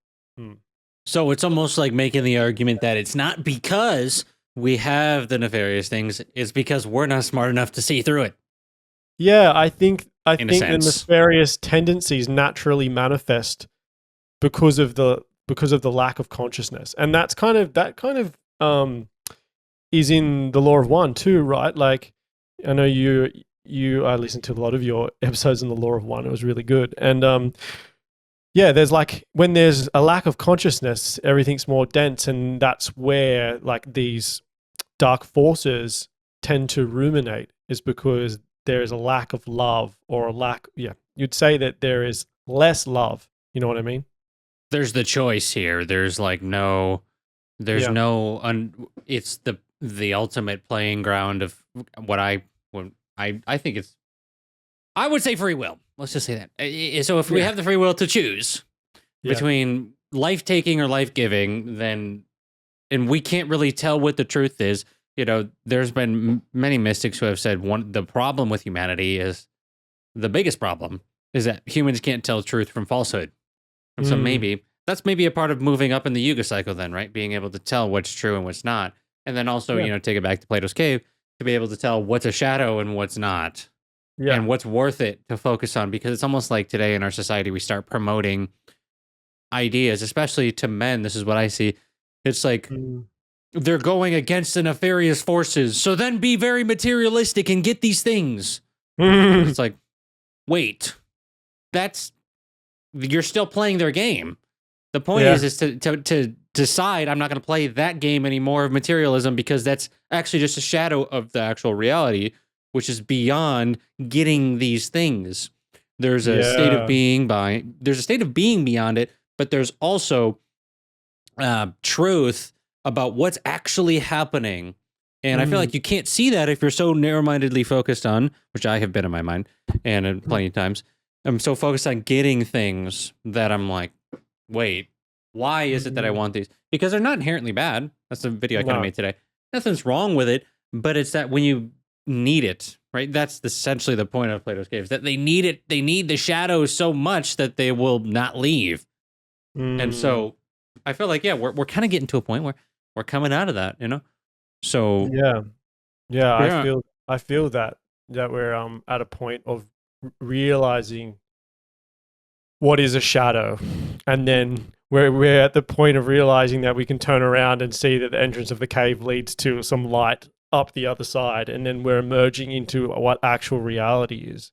So it's almost like making the argument that it's not because we have the nefarious things, it's because we're not smart enough to see through it. Yeah, I think the nefarious tendencies naturally manifest because of the lack of consciousness, and that kind of is in the law of one too, right? Like, I know I listened to a lot of your episodes in the law of one. It was really good, and yeah, there's like when there's a lack of consciousness, everything's more dense, and that's where like these dark forces tend to ruminate, is because there is a lack of love, or you'd say that there is less love. You know what I mean? There's the choice here. There's like it's the ultimate playing ground of what I think it's I would say free will. Let's just say that. So if we Yeah. have the free will to choose Yeah. between life taking or life giving, then, and we can't really tell what the truth is. There's been many mystics who have said the problem with humanity is the biggest problem is that humans can't tell truth from falsehood. And so Mm. that's maybe a part of moving up in the yuga cycle then, right? Being able to tell what's true and what's not. And then also, Yeah. take it back to Plato's cave to be able to tell what's a shadow and what's not Yeah. and what's worth it to focus on. Because it's almost like today in our society, we start promoting ideas, especially to men. This is what I see. It's like Mm. they're going against the nefarious forces. So then be very materialistic and get these things. And it's like, wait, you're still playing their game. The point is to decide I'm not going to play that game anymore of materialism, because that's actually just a shadow of the actual reality, which is beyond getting these things. There's a state of being beyond it, but there's also truth about what's actually happening. And I feel like you can't see that if you're so narrow-mindedly focused on, which I have been in my mind and plenty of times, I'm so focused on getting things that I'm like, wait, why is it that I want these? Because they're not inherently bad. That's a video I kind of made today. Nothing's wrong with it, but it's that when you need it, right? That's essentially the point of Plato's Cave, is that they need it. They need the shadows so much that they will not leave. And so I feel like, we're kind of getting to a point where we're coming out of that, So yeah, I feel that we're at a point of realizing what is a shadow, and then we're at the point of realizing that we can turn around and see that the entrance of the cave leads to some light up the other side, and then we're emerging into what actual reality is.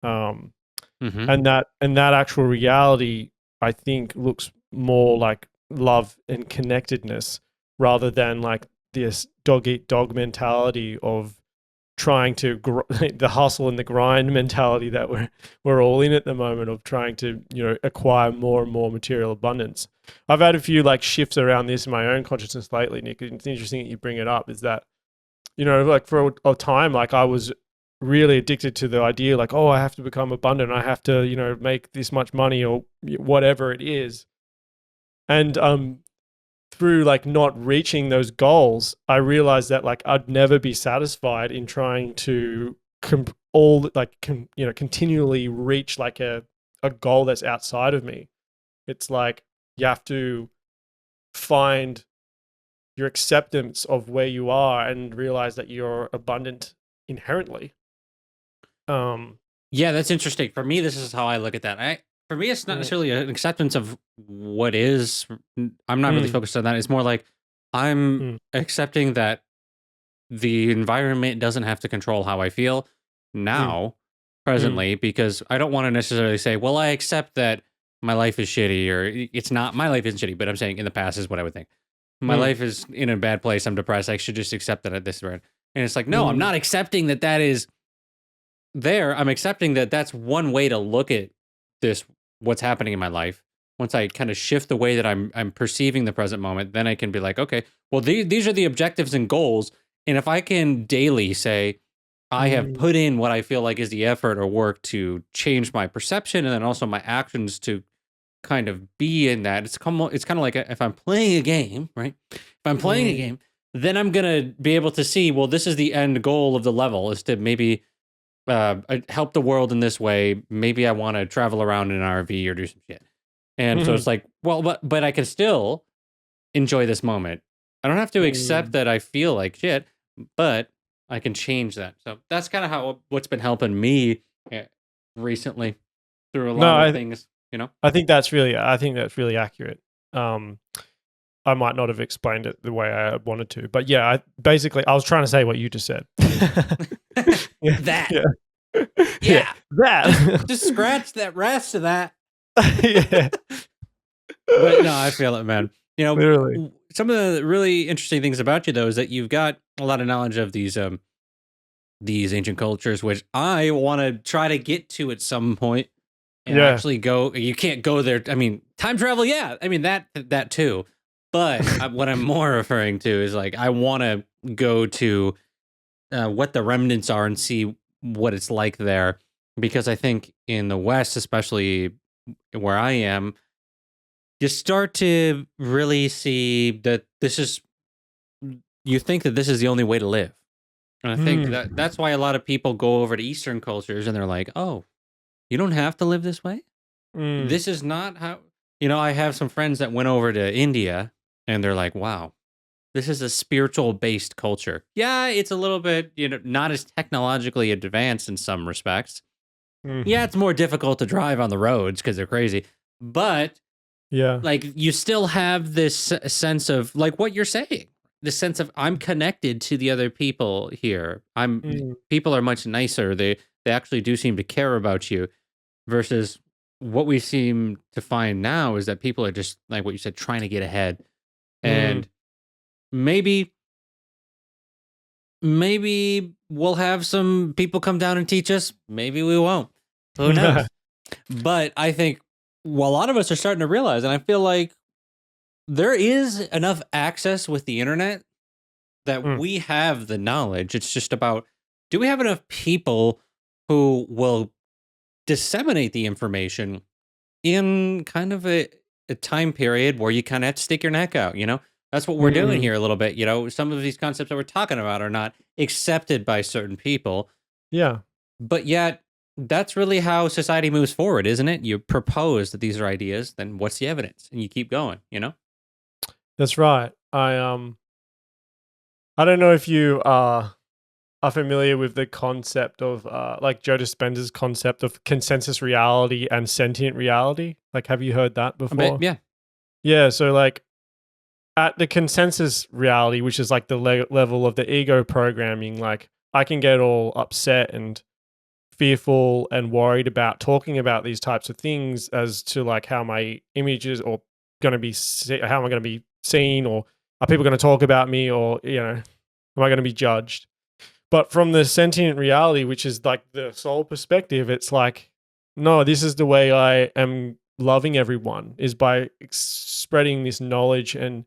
And that actual reality, I think, looks more like love and connectedness rather than like this dog eat dog mentality of trying to the hustle and the grind mentality that we're all in at the moment, of trying to acquire more and more material abundance. I've had a few like shifts around this in my own consciousness lately, Nick. It's interesting that you bring it up. Is that like for a time, like I was really addicted to the idea, like, oh, I have to become abundant, I have to make this much money or whatever it is. And through like not reaching those goals, I realized that like I'd never be satisfied in trying to continually reach like a goal that's outside of me. It's like you have to find your acceptance of where you are and realize that you're abundant inherently. Yeah, that's interesting. For me, this is how I look at that. For me, it's not necessarily an acceptance of what is. I'm not really focused on that. It's more like I'm accepting that the environment doesn't have to control how I feel now, presently, because I don't want to necessarily say, well, I accept that my life is shitty, or it's not, my life isn't shitty, but I'm saying in the past is what I would think. My life is in a bad place. I'm depressed. I should just accept that at this rate. And it's like, no, I'm not accepting that that is there. I'm accepting that that's one way to look at this, what's happening in my life. Once I kind of shift the way that I'm perceiving the present moment, then I can be like, okay, well, these are the objectives and goals. And if I can daily say, I have put in what I feel like is the effort or work to change my perception, and then also my actions to kind of be in that. It's kind of like if I'm playing a game, right? If I'm playing a game, then I'm gonna be able to see, well, this is the end goal of the level, is to maybe help the world in this way. Maybe I want to travel around in an RV or do some shit. And so it's like, well, but I can still enjoy this moment. I don't have to accept that I feel like shit, but I can change that. So that's kind of what's been helping me recently through a lot of things, I think that's really accurate. I might not have explained it the way I wanted to, but yeah, I was trying to say what you just said. That. Yeah. That. Just scratch that rest of that. Yeah. But no, I feel it, man. Literally. Some of the really interesting things about you, though, is that you've got a lot of knowledge of these ancient cultures, which I want to try to get to at some point and actually go. You can't go there. I mean, time travel, yeah. I mean, that too. But what I'm more referring to is like, I want to go to what the remnants are and see what it's like there, because I think in the West, especially where I am, you start to really see that you think that this is the only way to live. And I think Mm. that that's why a lot of people go over to Eastern cultures and they're like, oh, you don't have to live this way. Mm. This is not how, I have some friends that went over to India and they're like, wow, this is a spiritual based culture. Yeah, it's a little bit, not as technologically advanced in some respects. Yeah, Mm. it's more difficult to drive on the roads because they're crazy. But Yeah. like you still have this sense of like what you're saying, the sense of I'm connected to the other people here. Mm. People are much nicer. They actually do seem to care about you versus what we seem to find now is that people are just like what you said, trying to get ahead. Mm. And maybe maybe we'll have some people come down and teach us. Maybe we won't. Who knows? But I think well, a lot of us are starting to realize, and I feel like there is enough access with the internet that Mm. we have the knowledge. It's just about do we have enough people who will disseminate the information in kind of a time period where you kind of have to stick your neck out, That's what we're doing Mm. here a little bit. Some of these concepts that we're talking about are not accepted by certain people, Yeah. but yet that's really how society moves forward, isn't it? You propose that these are ideas, then what's the evidence? And you keep going. That's right. I don't know if you are familiar with the concept of like Joe Dispenza's concept of consensus reality and sentient reality. Like, have you heard that A bit, before? yeah. Yeah. So like at the consensus reality, which is like the level of the ego programming, like I can get all upset and fearful and worried about talking about these types of things as to like how my images or going to be how am I going to be seen, or are people going to talk about me, or am I going to be judged? But from the sentient reality, which is like the soul perspective, it's like, no, this is the way I am loving everyone, is by spreading this knowledge and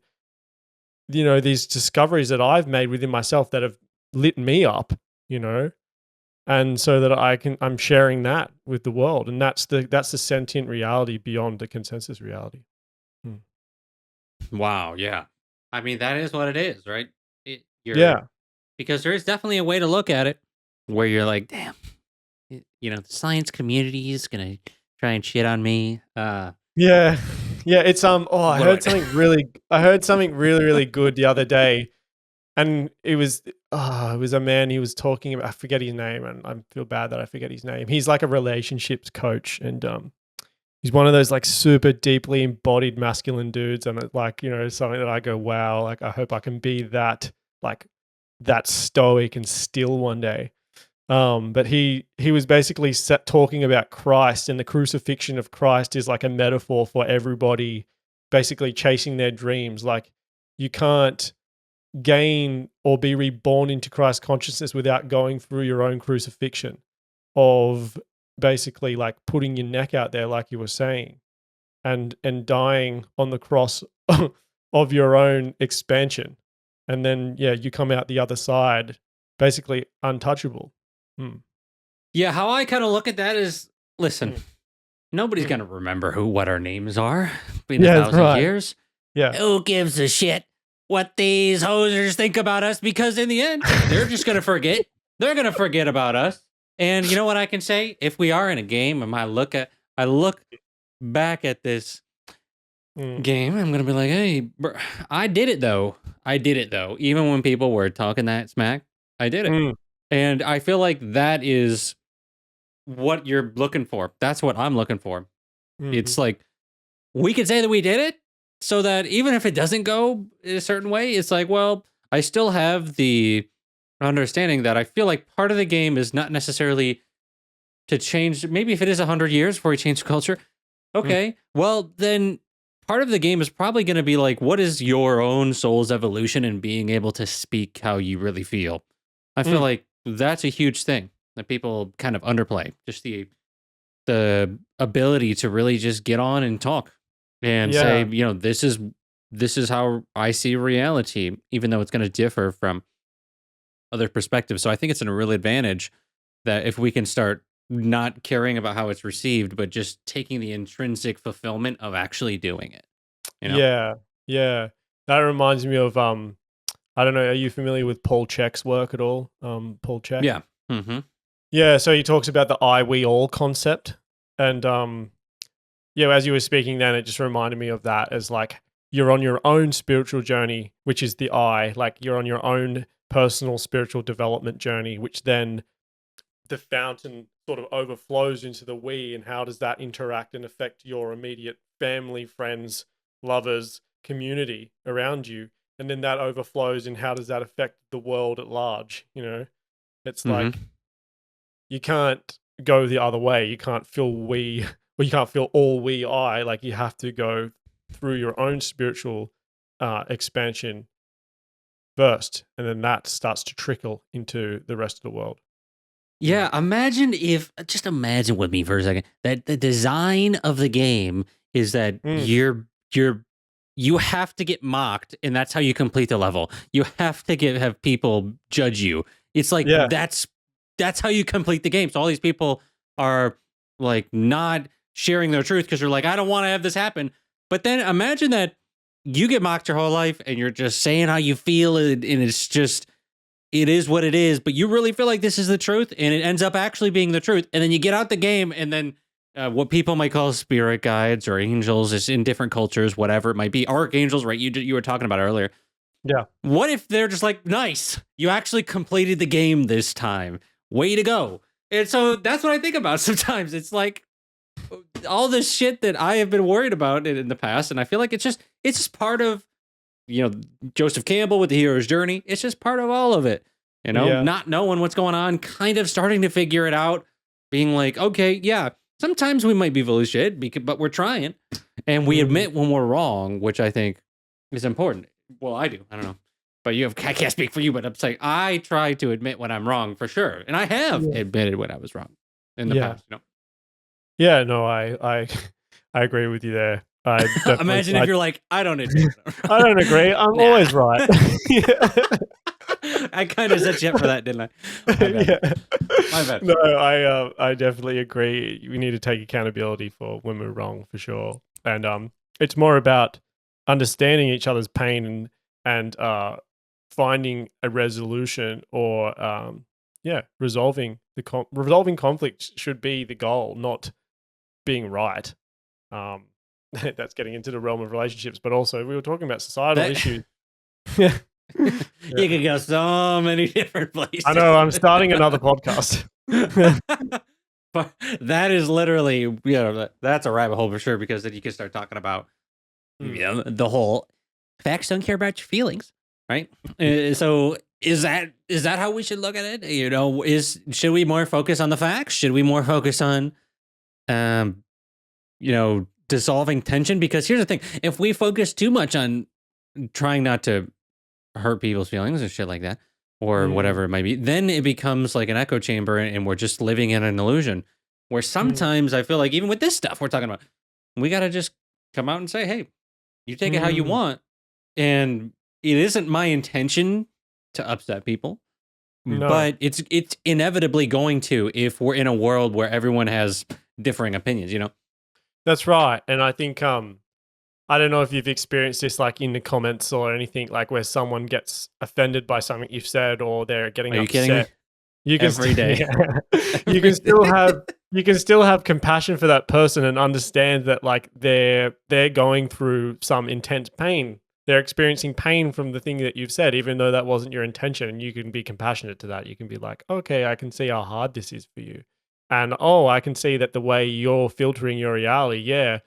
these discoveries that I've made within myself that have lit me up, you know, and so that I'm sharing that with the world, and that's the sentient reality beyond the consensus reality. Hmm. Wow, yeah. I mean, that is what it is, right? You're Yeah, because there is definitely a way to look at it where you're like, damn, the science community is gonna try and shit on me. yeah, yeah. It's oh, What do I? I heard something really, really good the other day, and it was a man. He was talking about, I forget his name, and I feel bad that I forget his name. He's like a relationships coach, and he's one of those like super deeply embodied masculine dudes, and it's like something that I go, wow, like I hope I can be like that stoic and still one day. But he was basically talking about Christ, and the crucifixion of Christ is like a metaphor for everybody basically chasing their dreams. Like you can't gain or be reborn into Christ consciousness without going through your own crucifixion of basically like putting your neck out there, like you were saying, and dying on the cross of your own expansion. And then yeah, you come out the other side basically untouchable. Mm. Yeah, how I kind of look at that is, listen, Mm. nobody's Mm. gonna remember what our names are in a Yeah, that's thousand right. years. Yeah. Who gives a shit what these hosers think about us? Because in the end, they're just gonna forget. They're gonna forget about us. And you know what I can say? If we are in a game, and I look back at this Mm. game, I'm gonna be like, hey, bro, I did it though. I did it though. Even when people were talking that smack, I did it. Mm. And I feel like that is what you're looking for. That's what I'm looking for. Mhm. It's like we can say that we did it so that even if it doesn't go a certain way, it's like, well, I still have the understanding that I feel like part of the game is not necessarily to change. Maybe if it is 100 years before we change culture, Mm. okay, well, then part of the game is probably going to be like, what is your own soul's evolution and being able to speak how you really feel? I feel Mm. like that's a huge thing that people kind of underplay. Just the ability to really just get on and talk and say, Yeah. this is how I see reality, even though it's going to differ from other perspectives. So I think it's a real advantage that if we can start not caring about how it's received, but just taking the intrinsic fulfillment of actually doing it, you know? Yeah, yeah. That reminds me of I don't know. Are you familiar with Paul Chek's work at all? Paul Chek. Yeah. Hmm. Yeah. So he talks about the "I, we, all" concept, and yeah, as you were speaking, then it just reminded me of that as like you're on your own spiritual journey, which is the I. Like you're on your own personal spiritual development journey, which then the fountain sort of overflows into the we, and how does that interact and affect your immediate family, friends, lovers, community around you, and then that overflows in how does that affect the world at large. It's Hmm. like you can't go the other way. You can't feel we, or you can't feel all we I. Like you have to go through your own spiritual expansion first, and then that starts to trickle into the rest of the world. Mm. Yeah, just imagine with me for a second that the design of the game is that Mm. you have to get mocked, and that's how you complete the level. You have to have people judge you. It's like Yeah. that's how you complete the game. So all these people are like not sharing their truth because you're like, I don't want to have this happen. But then imagine that you get mocked your whole life and you're just saying how you feel, and it's just it is what it is, but you really feel like this is the truth, and it ends up actually being the truth. And then you get out the game, and then what people might call spirit guides or angels is in different cultures, whatever it might be, archangels, right? You were talking about earlier. Yeah. What if they're just like, nice, you actually completed the game this time, way to go. And so that's what I think about sometimes. It's like all this shit that I have been worried about in the past, and I feel like it's just part of Joseph Campbell with the hero's journey. It's just part of all of it. Yeah. Not knowing what's going on, kind of starting to figure it out, being like, okay, yeah, sometimes we might be full of shit, but we're trying, and we Mm. admit when we're wrong, which I think is important. Well, I do. I don't know, but I can't speak for you, but I'm saying I try to admit when I'm wrong for sure, and I have Yeah. admitted when I was wrong in the Yeah. past. Yeah, no, I I agree with you there. I definitely Imagine if you're like, I don't admit when I'm I wrong. don't agree. I'm Nah. always right. Yeah. I kind of set you up for that, didn't I? My bad. Yeah. My bad. No, I definitely agree. We need to take accountability for when we're wrong for sure. And it's more about understanding each other's pain and finding a resolution or yeah, resolving conflict should be the goal, not being right. Um that's getting into the realm of relationships, but also we were talking about societal That issues. Yeah. you could go so many different I places. know, I'm starting another podcast. But that is literally, that's a rabbit hole for sure, because then you can start talking about Mm. the whole facts don't care about your feelings, right? So is that how we should look at it? Should we more focus on the facts? Should we more focus on um dissolving tension? Because here's the thing: if we focus too much on trying not to hurt people's feelings or shit like that, or Mm. whatever it might be, then it becomes like an echo chamber, and we're just living in an illusion. Where Mm. sometimes I feel like even with this stuff we're talking about, we got to just come out and say, hey, you take it how you Mm. want. And it isn't my intention to upset people, No. but it's inevitably going to, if we're in a world where everyone has differing opinions. That's right, and I think, I don't know if you've experienced this, like, in the comments or anything, like, where someone gets offended by something you've said or they're getting Are you kidding me? upset. You can Every st day. yeah. You can Every still day. have you can still have compassion for that person and understand that, like, they're going through some intense pain. They're experiencing pain from the thing that you've said, even though that wasn't your intention, and you can be compassionate to that. You can be like, "Okay, I can see how hard this is for you." And, "Oh, I can see that the way you're filtering your reality, yeah,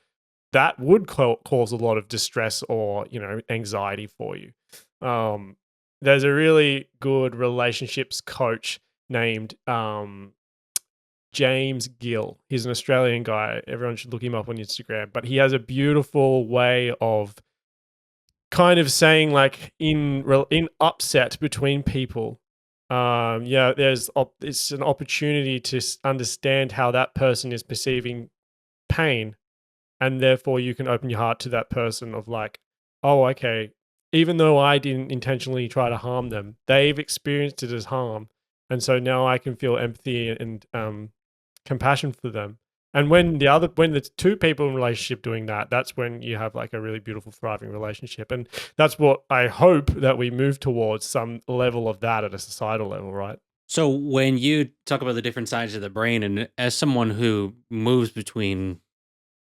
that would cause a lot of distress or, anxiety for you." Um, there's a really good relationships coach named James Gill. He's an Australian guy. Everyone should look him up on Instagram. But he has a beautiful way of kind of saying, like, in upset between people. Yeah, it's an opportunity to understand how that person is perceiving pain, and therefore you can open your heart to that person of like, oh, okay, even though I didn't intentionally try to harm them, they've experienced it as harm, and so now I can feel empathy and compassion for them. And when the two people in a relationship doing that, that's when you have like a really beautiful, thriving relationship. And that's what I hope that we move towards, some level of that at a societal level, right? So when you talk about the different sides of the brain, and as someone who moves between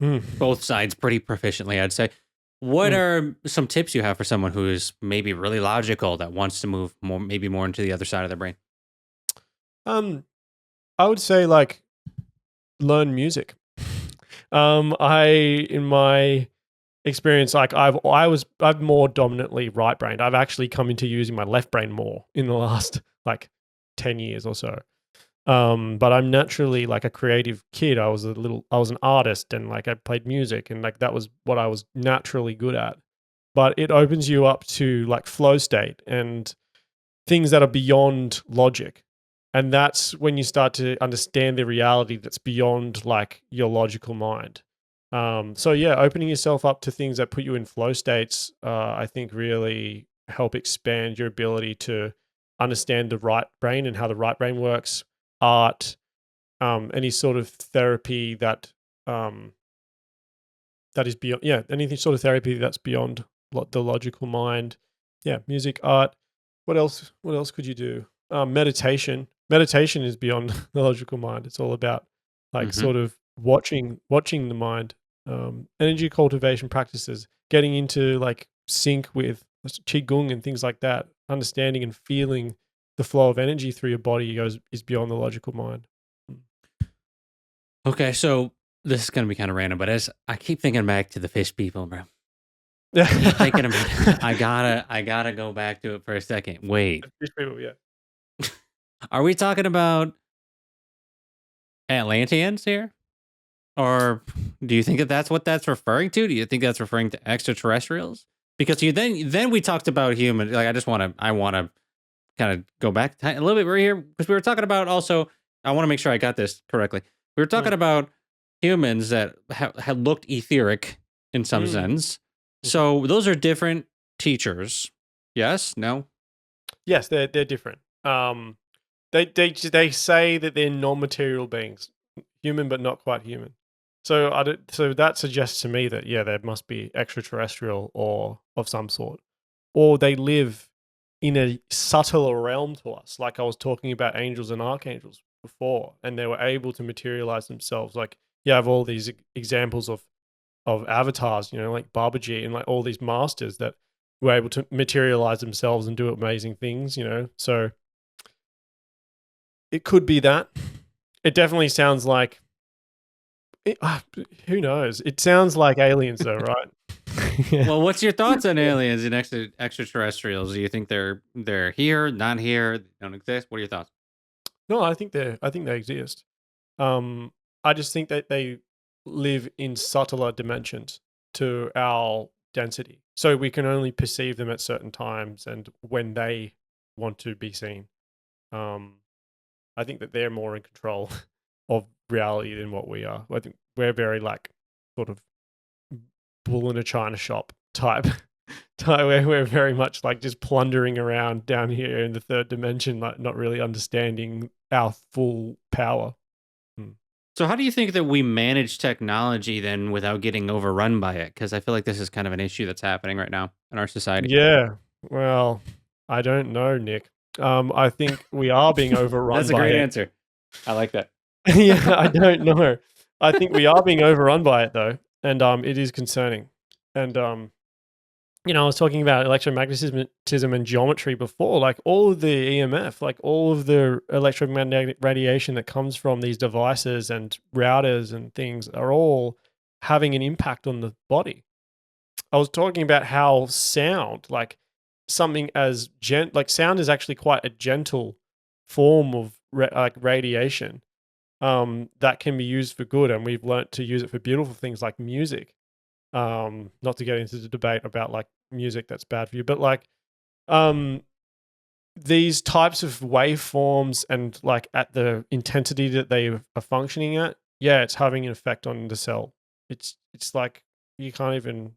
Mm, both sides pretty proficiently, I'd say, what mm. are some tips you have for someone who is maybe really logical that wants to move more, maybe more into the other side of the brain? Um, I would say like learn music. I in my experience, like I've more dominantly right brained. I've actually come into using my left brain more in the last like 10 years or so. But I'm naturally like a creative kid. I was an artist, and like I played music, and like that was what I was naturally good at. But it opens you up to like flow state and things that are beyond logic. And that's when you start to understand the reality that's beyond like your logical mind. So yeah, opening yourself up to things that put you in flow states, I think really help expand your ability to understand the right brain and how the right brain works. Art, any sort of therapy um, that is beyond, yeah, anything sort of therapy that's beyond the logical mind. Yeah, music, art. What else? What else could you do? Meditation. Meditation is beyond the logical mind. It's all about like Hmm. sort of watching the mind. Energy cultivation practices, getting into like sync with qigong and things like that. Understanding and feeling the flow of energy through your body goes is beyond the logical mind. Okay, so this is gonna be kind of random, but as I keep thinking back to the fish people, bro. I keep thinking about it. I gotta go back to it for a second. Wait, Fish people, yeah. are we talking about Atlanteans here? Or do you think that that's what that's referring to? Do you think that's referring to extraterrestrials? Because you then we talked about human. Like I want to kind of go back a little bit right here because we were talking about also. I want to make sure I got this correctly. We were talking Mm, about humans that had looked etheric in some mm, sense. mhm. So those are different teachers. Yes. No. Yes, they're different. They say that they're non-material beings, human but not quite human. So so that suggests to me that yeah, there must be extraterrestrial or of some sort, or they live in a subtler realm to us. Like I was talking about angels and archangels before, and they were able to materialize themselves. Like you have all these examples of avatars, you know, like Babaji and like all these masters that were able to materialize themselves and do amazing things, you know. So it could be that. It definitely sounds like it, who knows? It sounds like aliens though, right? Yeah. Well, what's your thoughts on aliens and extraterrestrials? Do you think they're here, not here, they don't exist? What are your thoughts? No, I think they exist. Um I just think that they live in subtler dimensions to our density. So we can only perceive them at certain times and when they want to be seen. Um I think that they're more in control of reality than what we are. I think we're very like sort of bull in a china shop type. Type where we're very much like just plundering around down here in the third dimension, like not really understanding our full power. Mm. So, how do you think that we manage technology then without getting overrun by it? Because I feel like this is kind of an issue that's happening right now in our society. Yeah. Well, I don't know, Nick. I think we are being overrun That's a by great it. answer. I like that. Yeah, I don't know. I think we are being overrun by it though, and it is concerning. And you know, I was talking about electromagnetism and geometry before, like all of the EMF, like all of the electromagnetic radiation that comes from these devices and routers and things are all having an impact on the body. I was talking about how sound, like something as like sound is actually quite a gentle form of like radiation that can be used for good, and we've learnt to use it for beautiful things like music. Not to get into the debate about like music that's bad for you, but like um these types of waveforms and like at the intensity that they are functioning at, yeah, it's having an effect on the cell. It's like you can't even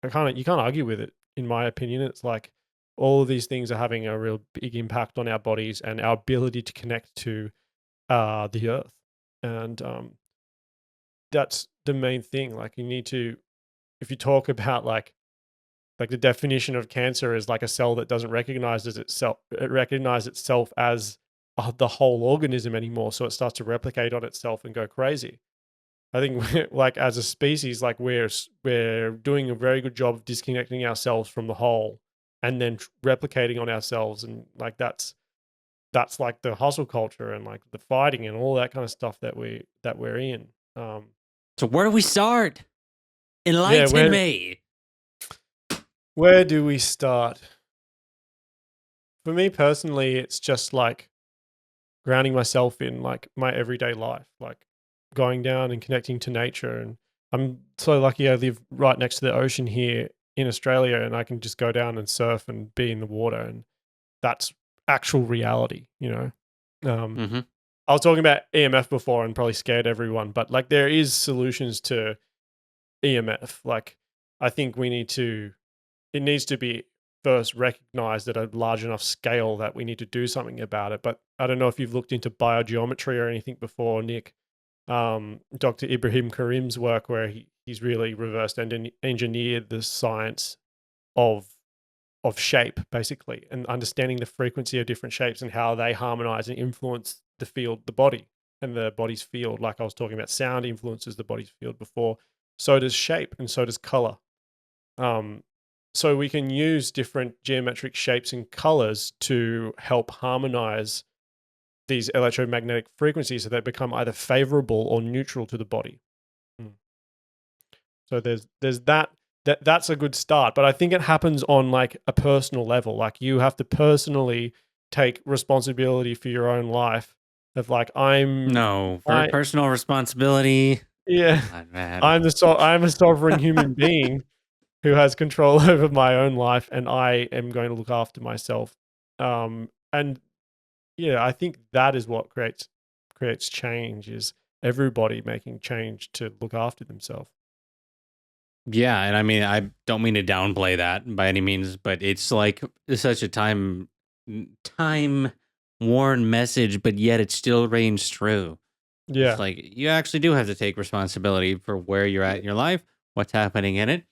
you can't argue with it, in my opinion. It's like all of these things are having a real big impact on our bodies and our ability to connect to the earth. And that's the main thing. Like you need to, if you talk about like the definition of cancer is like a cell that doesn't recognize itself as the whole organism anymore, so it starts to replicate on itself and go crazy. I think like as a species, like we're doing a very good job of disconnecting ourselves from the whole, and then replicating on ourselves, and like that's like the hustle culture and like the fighting and all that kind of stuff that we're in. Um, So where do we start? yeah, Enlighten me. where do we start? For me personally, it's just like grounding myself in like my everyday life, like going down and connecting to nature. And I'm so lucky I live right next to the ocean here in Australia, and I can just go down and surf and be in the water, and that's actual reality, you know. Hmm. I was talking about EMF before and probably scared everyone, but like there is solutions to EMF. Like I think it needs to be first recognized at a large enough scale that we need to do something about it. But I don't know if you've looked into biogeometry or anything before, Nick. Dr. Ibrahim Karim's work, where he's really reversed and engineered the science of shape, basically, and understanding the frequency of different shapes and how they harmonize and influence the body and the body's field. Like I was talking about, sound influences the body's field before. So does shape, and so does color. Um, so we can use different geometric shapes and colors to help harmonize these electromagnetic frequencies so they become either favorable or neutral to the body. Mm. So there's that's a good start, but I think it happens on like a personal level. Like you have to personally take responsibility for your own life. Of like No, for I personal responsibility. yeah, Come on, man. I'm a sovereign human being who has control over my own life, and I am going to look after myself. And yeah, I think that is what creates change, is everybody making change to look after themselves. Yeah, and I mean, I don't mean to downplay that by any means, but it's like such a time worn message, but yet it still reigns true. It's Yeah. like you actually do have to take responsibility for where you're at in your life, what's happening in it,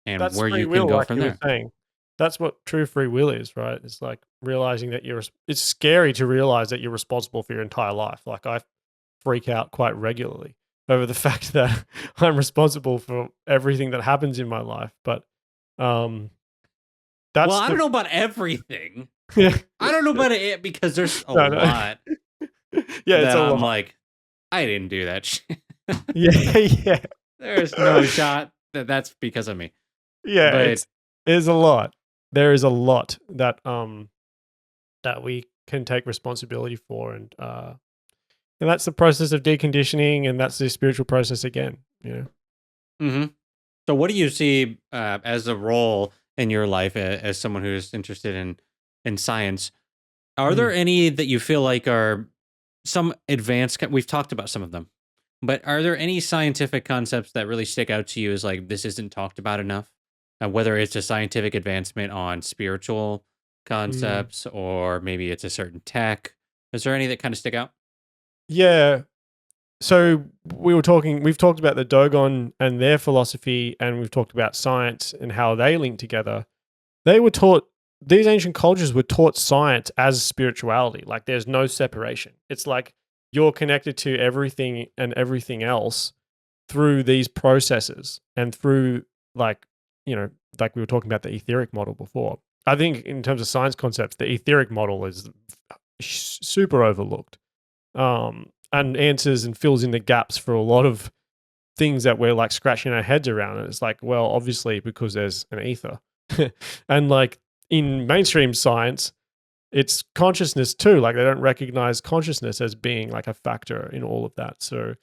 and That's where free you can will, go like from you were there. saying. That's what true free will is, right? It's like realizing that it's scary to realize that you're responsible for your entire life. Like I freak out quite regularly over the fact that I'm responsible for everything that happens in my life. But um Well, that's I don't the know about everything. yeah. I don't know about it because there's a No, no. lot Yeah, it's that a I'm lot. like, I didn't do that shit. Yeah, yeah. There's no shot that that's because of me. Yeah, But it's a lot. There is a lot that we can take responsibility for, and that's the process of deconditioning, and that's the spiritual process again, you know? mhm. So, what do you see as a role in your life as someone who's interested in science? Are there Mm, any that you feel like are some advanced? We've talked about some of them, but are there any scientific concepts that really stick out to you as like this isn't talked about enough? Whether it's a scientific advancement on spiritual mm. concepts or maybe it's a certain tech. Is there any that kind of stick out? Yeah, so we've talked about the Dogon and their philosophy, and we've talked about science and how they link together. They were taught These ancient cultures were taught science as spirituality. Like there's no separation. It's like you're connected to everything and everything else through these processes and through like, you know, like we were talking about the etheric model before. I think in terms of science concepts, the etheric model is super overlooked, and answers and fills in the gaps for a lot of things that we're like scratching our heads around. And it's like, well, obviously because there's an ether. And like in mainstream science, it's consciousness too. Like they don't recognize consciousness as being like a factor in all of that. So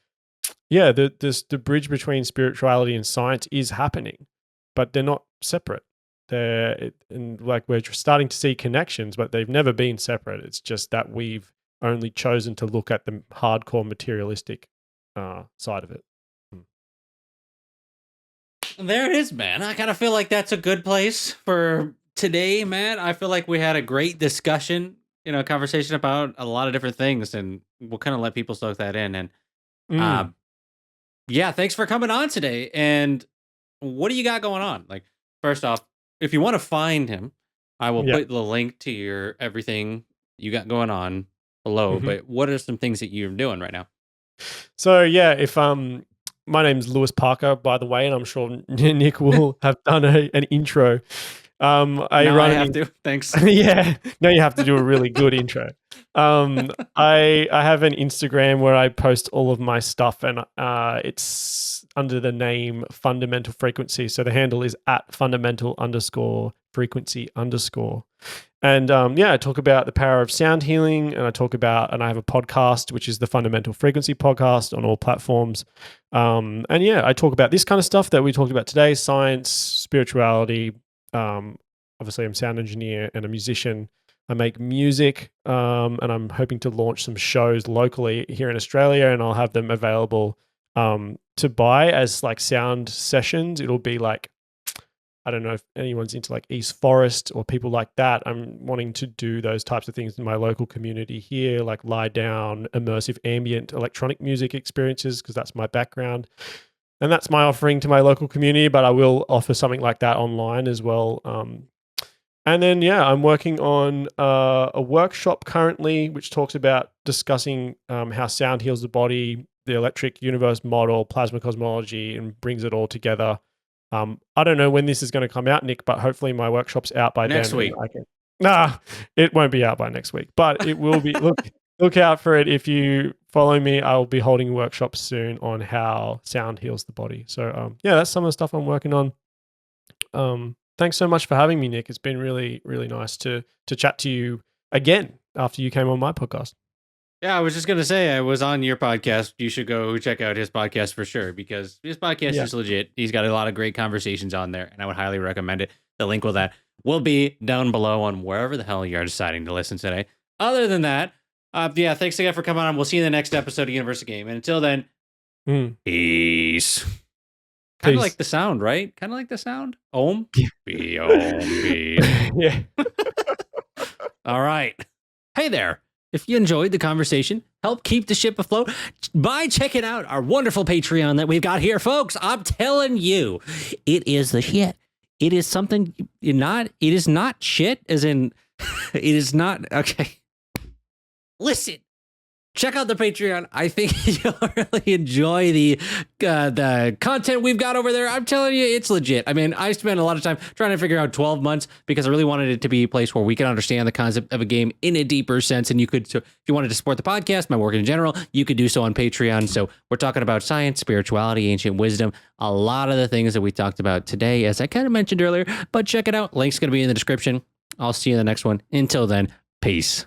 yeah, the bridge between spirituality and science is happening, but they're not separate. And like we're starting to see connections, but they've never been separate. It's just that we've only chosen to look at the hardcore materialistic side of it. Mm. There it is, man. I kind of feel like that's a good place for today, man. I feel like we had a great discussion, conversation about a lot of different things, and we'll kind of let people soak that in. And Mm. Yeah, thanks for coming on today. And what do you got going on? Like, first off, if you want to find him, I will Yeah. put the link to your everything you got going on below. Mhm. But what are some things that you're doing right now? So yeah, if my name's Lewis Parker, by the way, and I'm sure Nick will have done an intro. I Now I run an have to. Thanks. yeah. Now you have to do a really good intro. I have an Instagram where I post all of my stuff, and it's under the name Fundamental Frequency. So the handle is at fundamental underscore frequency underscore. And yeah, I talk about the power of sound healing, and I have a podcast, which is the Fundamental Frequency Podcast on all platforms. And yeah, I talk about this kind of stuff that we talked about today: science, spirituality. Obviously, I'm a sound engineer and a musician. I make music, and I'm hoping to launch some shows locally here in Australia, and I'll have them available to buy as like sound sessions. It'll be like, I don't know if anyone's into like East Forest or people like that. I'm wanting to do those types of things in my local community here, like lie down, immersive ambient electronic music experiences, because that's my background. And that's my offering to my local community, but I will offer something like that online as well. And then, yeah, I'm working on a workshop currently, which talks about discussing how sound heals the body, the electric universe model, plasma cosmology, and brings it all together. I don't know when this is going to come out, Nick, but hopefully my workshop's out by Next then, and week. I can. Nah, it won't be out by next week, but it will be. Look out for it. If you follow me, I will be holding workshops soon on how sound heals the body. So yeah, that's some of the stuff I'm working on. Thanks so much for having me, Nick. It's been really, really nice to chat to you again after you came on my podcast. Yeah, I was just gonna say I was on your podcast. You should go check out his podcast for sure because his podcast Yeah. is legit. He's got a lot of great conversations on there, and I would highly recommend it. The link with that will be down below on wherever the hell you're deciding to listen today. Other than that, yeah, thanks again for coming on. We'll see you in the next episode of Universal Game. And until then, peace. Kind of like Peace. the sound, right? Kind of like the sound. Om. Yeah. Be om. Be. Yeah. All right. Hey there. If you enjoyed the conversation, help keep the ship afloat by checking out our wonderful Patreon that we've got here, folks. I'm telling you, it is the shit. It is something it is not shit, as in, it is not, okay. Listen. Check out the Patreon. I think you'll really enjoy the content we've got over there. I'm telling you, it's legit. I mean, I spent a lot of time trying to figure out 12 months because I really wanted it to be a place where we can understand the concept of a game in a deeper sense. And you could, so if you wanted to support the podcast, my work in general, you could do so on Patreon. So we're talking about science, spirituality, ancient wisdom, a lot of the things that we talked about today, as I kind of mentioned earlier. But check it out. Link's going to be in the description. I'll see you in the next one. Until then, peace.